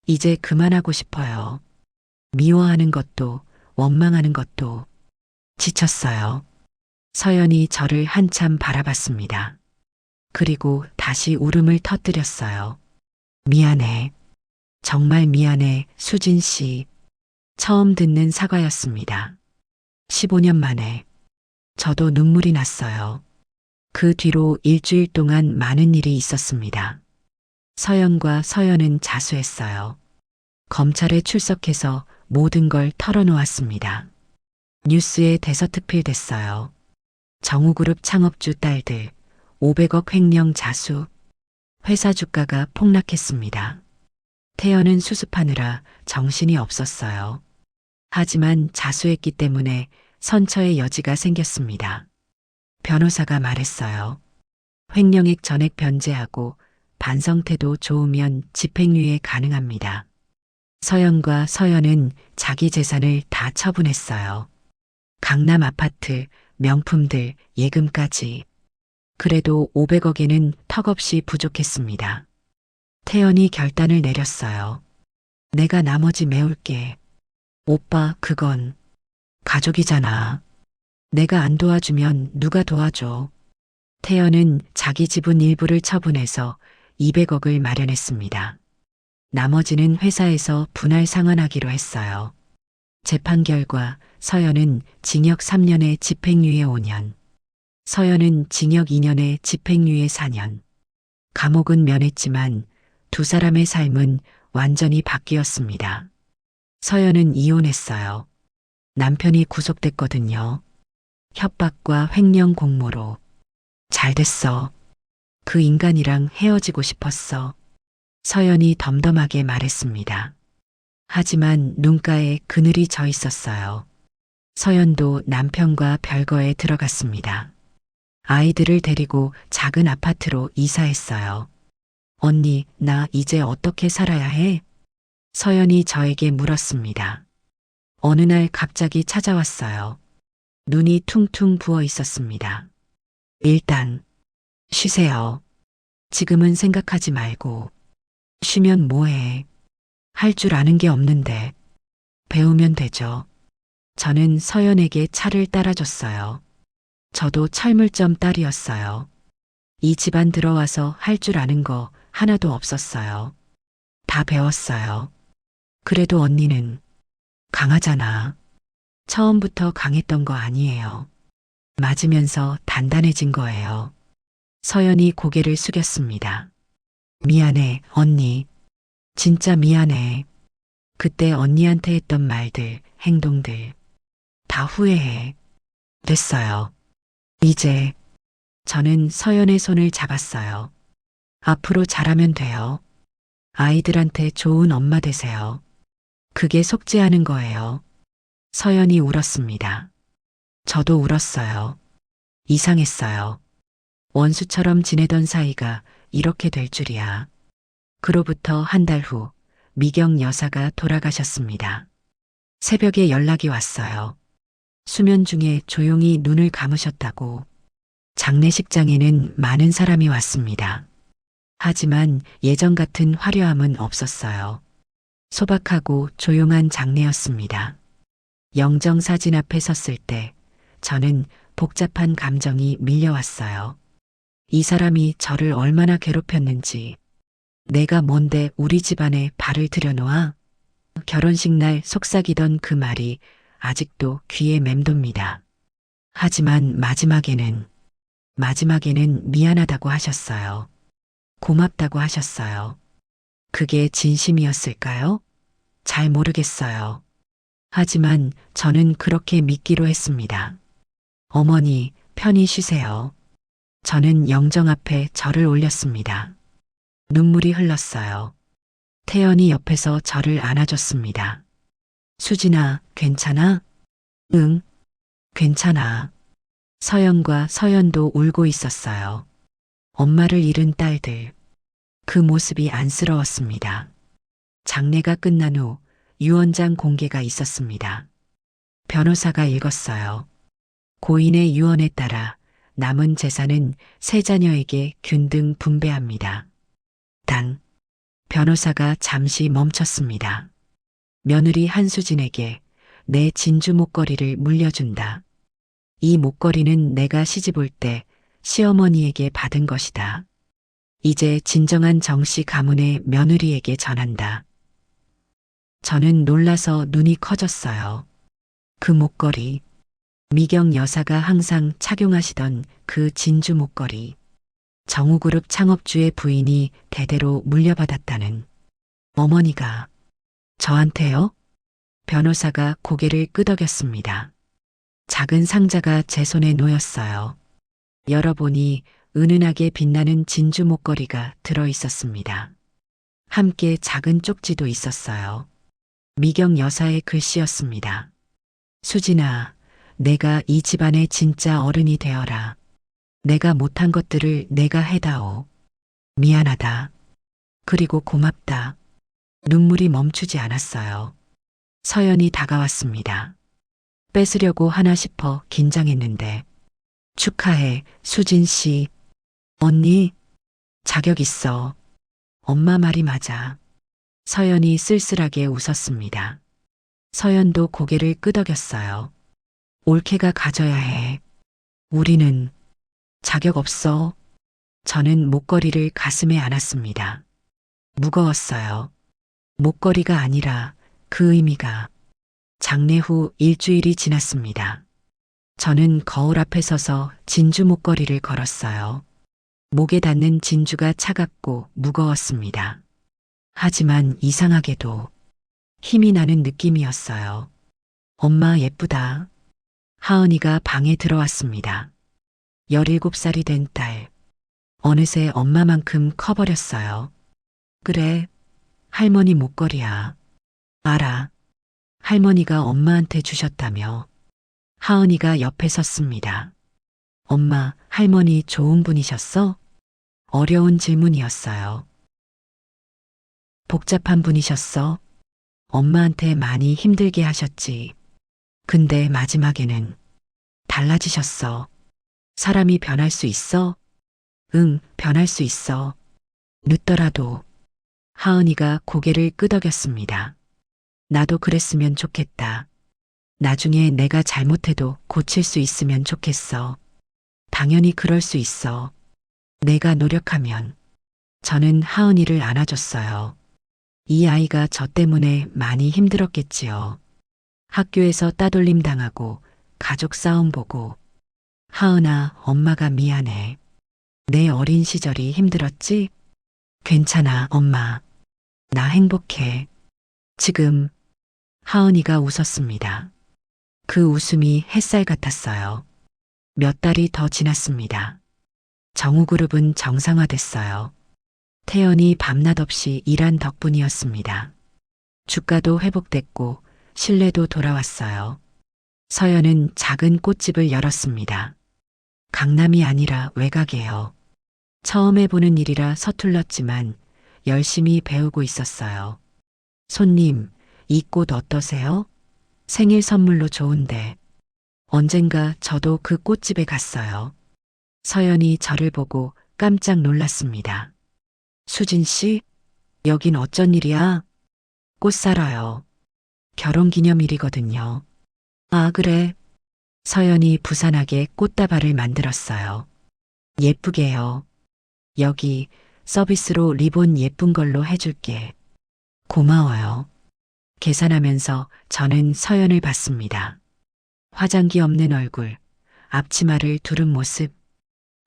이제 그만하고 싶어요. 미워하는 것도 원망하는 것도 지쳤어요. 서연이 저를 한참 바라봤습니다. 그리고 다시 울음을 터뜨렸어요. 미안해. 정말 미안해, 수진 씨. 처음 듣는 사과였습니다. 15년 만에. 저도 눈물이 났어요. 그 뒤로 일주일 동안 많은 일이 있었습니다. 서연과 서연은 자수했어요. 검찰에 출석해서 모든 걸 털어놓았습니다. 뉴스에 대서특필됐어요. 정우그룹 창업주 딸들 500억 횡령 자수. 회사 주가가 폭락했습니다. 태연은 수습하느라 정신이 없었어요. 하지만 자수했기 때문에 선처의 여지가 생겼습니다. 변호사가 말했어요. 횡령액 전액 변제하고 반성태도 좋으면 집행유예 가능합니다. 서연과 서연은 자기 재산을 다 처분했어요. 강남 아파트, 명품들, 예금까지. 그래도 500억에는 턱없이 부족했습니다. 태연이 결단을 내렸어요. 내가 나머지 메울게. 오빠, 그건 가족이잖아. 내가 안 도와주면 누가 도와줘. 태연은 자기 지분 일부를 처분해서 200억을 마련했습니다. 나머지는 회사에서 분할 상환하기로 했어요. 재판 결과 서연은 징역 3년에 집행유예 5년, 서연은 징역 2년에 집행유예 4년. 감옥은 면했지만 두 사람의 삶은 완전히 바뀌었습니다. 서연은 이혼했어요. 남편이 구속됐거든요. 협박과 횡령 공모로. 잘 됐어. 그 인간이랑 헤어지고 싶었어. 서연이 덤덤하게 말했습니다. 하지만 눈가에 그늘이 져 있었어요. 서연도 남편과 별거에 들어갔습니다. 아이들을 데리고 작은 아파트로 이사했어요. 언니, 나 이제 어떻게 살아야 해? 서연이 저에게 물었습니다. 어느 날 갑자기 찾아왔어요. 눈이 퉁퉁 부어 있었습니다. 일단 쉬세요. 지금은 생각하지 말고. 쉬면 뭐해. 할 줄 아는 게 없는데. 배우면 되죠. 저는 서연에게 차를 따라줬어요. 저도 철물점 딸이었어요. 이 집안 들어와서 할 줄 아는 거 하나도 없었어요. 다 배웠어요. 그래도 언니는 강하잖아. 처음부터 강했던 거 아니에요. 맞으면서 단단해진 거예요. 서연이 고개를 숙였습니다. 미안해, 언니. 진짜 미안해. 그때 언니한테 했던 말들, 행동들. 다 후회해. 됐어요. 이제 저는 서연의 손을 잡았어요. 앞으로 잘하면 돼요. 아이들한테 좋은 엄마 되세요. 그게 속죄하는 거예요. 서연이 울었습니다. 저도 울었어요. 이상했어요. 원수처럼 지내던 사이가 이렇게 될 줄이야. 그로부터 한 달 후 미경 여사가 돌아가셨습니다. 새벽에 연락이 왔어요. 수면 중에 조용히 눈을 감으셨다고. 장례식장에는 많은 사람이 왔습니다. 하지만 예전 같은 화려함은 없었어요. 소박하고 조용한 장례였습니다. 영정 사진 앞에 섰을 때 저는 복잡한 감정이 밀려왔어요. 이 사람이 저를 얼마나 괴롭혔는지, 내가 뭔데 우리 집안에 발을 들여놓아? 결혼식 날 속삭이던 그 말이 아직도 귀에 맴돕니다. 하지만 마지막에는 미안하다고 하셨어요. 고맙다고 하셨어요. 그게 진심이었을까요? 잘 모르겠어요. 하지만 저는 그렇게 믿기로 했습니다. 어머니, 편히 쉬세요. 저는 영정 앞에 절을 올렸습니다. 눈물이 흘렀어요. 태연이 옆에서 저를 안아줬습니다. 수진아, 괜찮아? 응, 괜찮아. 서연과 서연도 울고 있었어요. 엄마를 잃은 딸들. 그 모습이 안쓰러웠습니다. 장례가 끝난 후 유언장 공개가 있었습니다. 변호사가 읽었어요. 고인의 유언에 따라 남은 재산은 세 자녀에게 균등 분배합니다. 단, 변호사가 잠시 멈췄습니다. 며느리 한수진에게 내 진주 목걸이를 물려준다. 이 목걸이는 내가 시집 올 때 시어머니에게 받은 것이다. 이제 진정한 정씨 가문의 며느리에게 전한다. 저는 놀라서 눈이 커졌어요. 그 목걸이, 미경 여사가 항상 착용하시던 그 진주 목걸이, 정우그룹 창업주의 부인이 대대로 물려받았다는. 어머니가 저한테요? 변호사가 고개를 끄덕였습니다. 작은 상자가 제 손에 놓였어요. 열어보니 은은하게 빛나는 진주 목걸이가 들어 있었습니다. 함께 작은 쪽지도 있었어요. 미경 여사의 글씨였습니다. 수진아, 내가 이 집안의 진짜 어른이 되어라. 내가 못한 것들을 내가 해다오. 미안하다. 그리고 고맙다. 눈물이 멈추지 않았어요. 서연이 다가왔습니다. 뺏으려고 하나 싶어 긴장했는데. 축하해, 수진 씨. 언니, 자격 있어. 엄마 말이 맞아. 서연이 쓸쓸하게 웃었습니다. 서연도 고개를 끄덕였어요. 올케가 가져야 해. 우리는 자격 없어. 저는 목걸이를 가슴에 안았습니다. 무거웠어요. 목걸이가 아니라 그 의미가. 장례 후 일주일이 지났습니다. 저는 거울 앞에 서서 진주 목걸이를 걸었어요. 목에 닿는 진주가 차갑고 무거웠습니다. 하지만 이상하게도 힘이 나는 느낌이었어요. 엄마 예쁘다. 하은이가 방에 들어왔습니다. 17살이 된 딸. 어느새 엄마만큼 커버렸어요. 그래, 할머니 목걸이야. 알아. 할머니가 엄마한테 주셨다며. 하은이가 옆에 섰습니다. 엄마, 할머니 좋은 분이셨어? 어려운 질문이었어요. 복잡한 분이셨어? 엄마한테 많이 힘들게 하셨지. 근데 마지막에는 달라지셨어. 사람이 변할 수 있어? 응, 변할 수 있어. 늦더라도. 하은이가 고개를 끄덕였습니다. 나도 그랬으면 좋겠다. 나중에 내가 잘못해도 고칠 수 있으면 좋겠어. 당연히 그럴 수 있어. 내가 노력하면. 저는 하은이를 안아줬어요. 이 아이가 저 때문에 많이 힘들었겠지요. 학교에서 따돌림 당하고 가족 싸움 보고. 하은아, 엄마가 미안해. 내 어린 시절이 힘들었지? 괜찮아, 엄마. 나 행복해. 지금. 하은이가 웃었습니다. 그 웃음이 햇살 같았어요. 몇 달이 더 지났습니다. 정우그룹은 정상화됐어요. 태연이 밤낮 없이 일한 덕분이었습니다. 주가도 회복됐고 신뢰도 돌아왔어요. 서연은 작은 꽃집을 열었습니다. 강남이 아니라 외곽이에요. 처음 해보는 일이라 서툴렀지만 열심히 배우고 있었어요. 손님, 이 꽃 어떠세요? 생일 선물로 좋은데. 언젠가 저도 그 꽃집에 갔어요. 서연이 저를 보고 깜짝 놀랐습니다. 수진 씨, 여긴 어쩐 일이야? 꽃 사러요. 결혼기념일이거든요. 아, 그래. 서연이 부산하게 꽃다발을 만들었어요. 예쁘게요. 여기 서비스로 리본 예쁜 걸로 해줄게. 고마워요. 계산하면서 저는 서연을 봤습니다. 화장기 없는 얼굴, 앞치마를 두른 모습.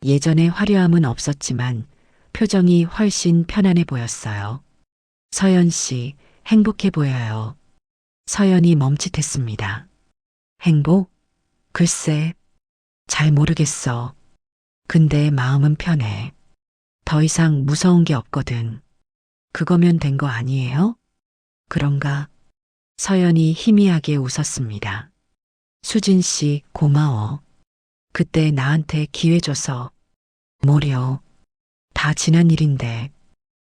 예전에 화려함은 없었지만 표정이 훨씬 편안해 보였어요. 서연 씨, 행복해 보여요. 서연이 멈칫했습니다. 행복? 글쎄, 잘 모르겠어. 근데 마음은 편해. 더 이상 무서운 게 없거든. 그거면 된 거 아니에요? 그런가? 서연이 희미하게 웃었습니다. 수진 씨, 고마워. 그때 나한테 기회 줘서. 뭐려. 다 지난 일인데.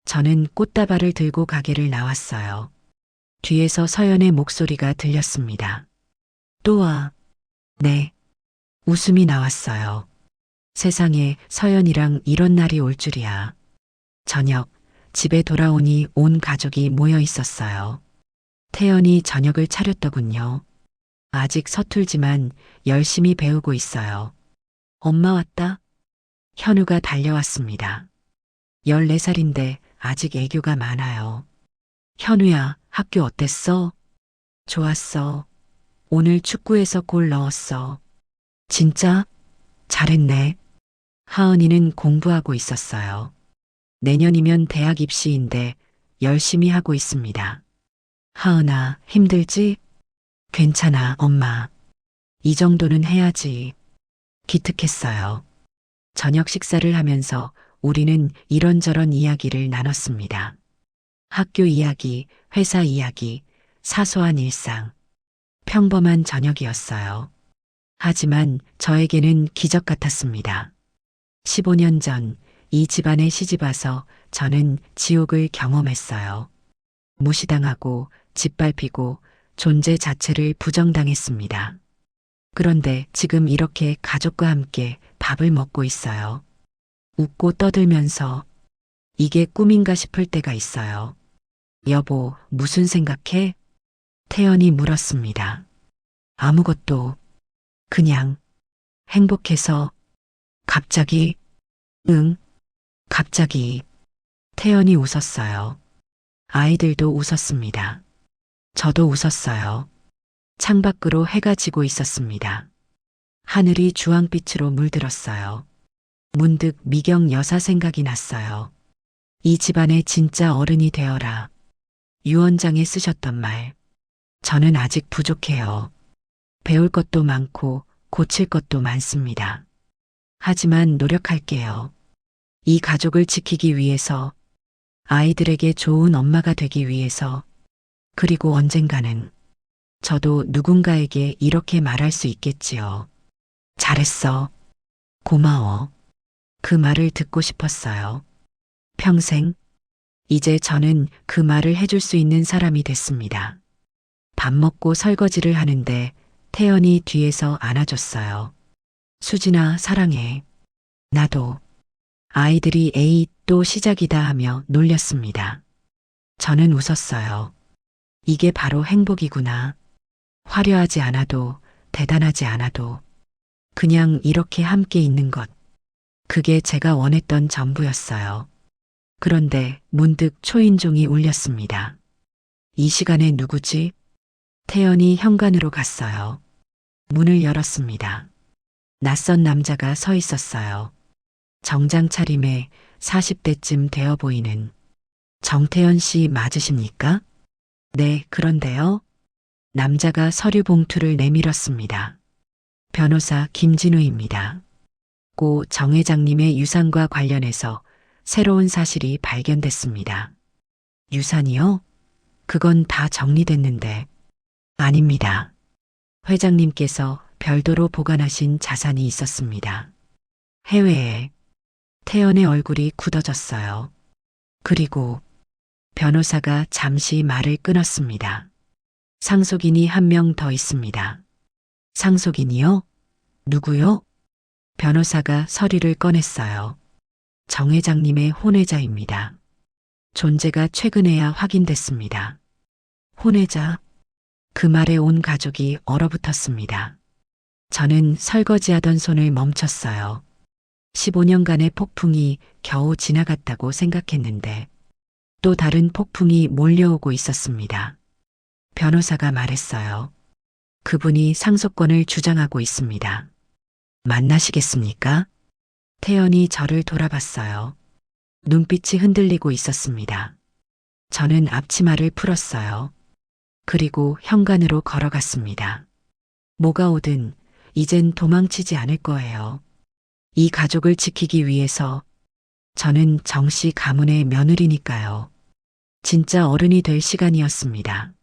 저는 꽃다발을 들고 가게를 나왔어요. 뒤에서 서연의 목소리가 들렸습니다. 또 와. 네. 웃음이 나왔어요. 세상에 서연이랑 이런 날이 올 줄이야. 저녁, 집에 돌아오니 온 가족이 모여 있었어요. 태연이 저녁을 차렸더군요. 아직 서툴지만 열심히 배우고 있어요. 엄마 왔다? 현우가 달려왔습니다. 14살인데 아직 애교가 많아요. 현우야, 학교 어땠어? 좋았어. 오늘 축구에서 골 넣었어. 진짜? 잘했네. 하은이는 공부하고 있었어요. 내년이면 대학 입시인데 열심히 하고 있습니다. 하은아, 힘들지? 괜찮아, 엄마. 이 정도는 해야지. 기특했어요. 저녁 식사를 하면서 우리는 이런저런 이야기를 나눴습니다. 학교 이야기, 회사 이야기, 사소한 일상. 평범한 저녁이었어요. 하지만 저에게는 기적 같았습니다. 15년 전 이 집안에 시집와서 저는 지옥을 경험했어요. 무시당하고 짓밟히고 존재 자체를 부정당했습니다. 그런데 지금 이렇게 가족과 함께 밥을 먹고 있어요. 웃고 떠들면서 이게 꿈인가 싶을 때가 있어요. 여보, 무슨 생각해? 태연이 물었습니다. 아무것도. 그냥 행복해서. 갑자기. 응, 갑자기. 태연이 웃었어요. 아이들도 웃었습니다. 저도 웃었어요. 창밖으로 해가 지고 있었습니다. 하늘이 주황빛으로 물들었어요. 문득 미경 여사 생각이 났어요. 이 집안의 진짜 어른이 되어라. 유언장에 쓰셨던 말. 저는 아직 부족해요. 배울 것도 많고 고칠 것도 많습니다. 하지만 노력할게요. 이 가족을 지키기 위해서, 아이들에게 좋은 엄마가 되기 위해서, 그리고 언젠가는 저도 누군가에게 이렇게 말할 수 있겠지요. 잘했어. 고마워. 그 말을 듣고 싶었어요. 평생. 이제 저는 그 말을 해줄 수 있는 사람이 됐습니다. 밥 먹고 설거지를 하는데 태연이 뒤에서 안아줬어요. 수진아, 사랑해. 나도. 아이들이 에이, 또 시작이다 하며 놀렸습니다. 저는 웃었어요. 이게 바로 행복이구나. 화려하지 않아도, 대단하지 않아도, 그냥 이렇게 함께 있는 것. 그게 제가 원했던 전부였어요. 그런데 문득 초인종이 울렸습니다. 이 시간에 누구지? 태연이 현관으로 갔어요. 문을 열었습니다. 낯선 남자가 서 있었어요. 정장 차림에 40대쯤 되어 보이는. 정태현 씨 맞으십니까? 네, 그런데요. 남자가 서류 봉투를 내밀었습니다. 변호사 김진우입니다. 고 정 회장님의 유산과 관련해서 새로운 사실이 발견됐습니다. 유산이요? 그건 다 정리됐는데. 아닙니다. 회장님께서 별도로 보관하신 자산이 있었습니다. 해외에. 태연의 얼굴이 굳어졌어요. 그리고 변호사가 잠시 말을 끊었습니다. 상속인이 한 명 더 있습니다. 상속인이요? 누구요? 변호사가 서류를 꺼냈어요. 정 회장님의 혼외자입니다. 존재가 최근에야 확인됐습니다. 보내자. 그 말에 온 가족이 얼어붙었습니다. 저는 설거지하던 손을 멈췄어요. 15년간의 폭풍이 겨우 지나갔다고 생각했는데 또 다른 폭풍이 몰려오고 있었습니다. 변호사가 말했어요. 그분이 상속권을 주장하고 있습니다. 만나시겠습니까? 태연이 저를 돌아봤어요. 눈빛이 흔들리고 있었습니다. 저는 앞치마를 풀었어요. 그리고 현관으로 걸어갔습니다. 뭐가 오든 이젠 도망치지 않을 거예요. 이 가족을 지키기 위해서 저는 정씨 가문의 며느리니까요. 진짜 어른이 될 시간이었습니다.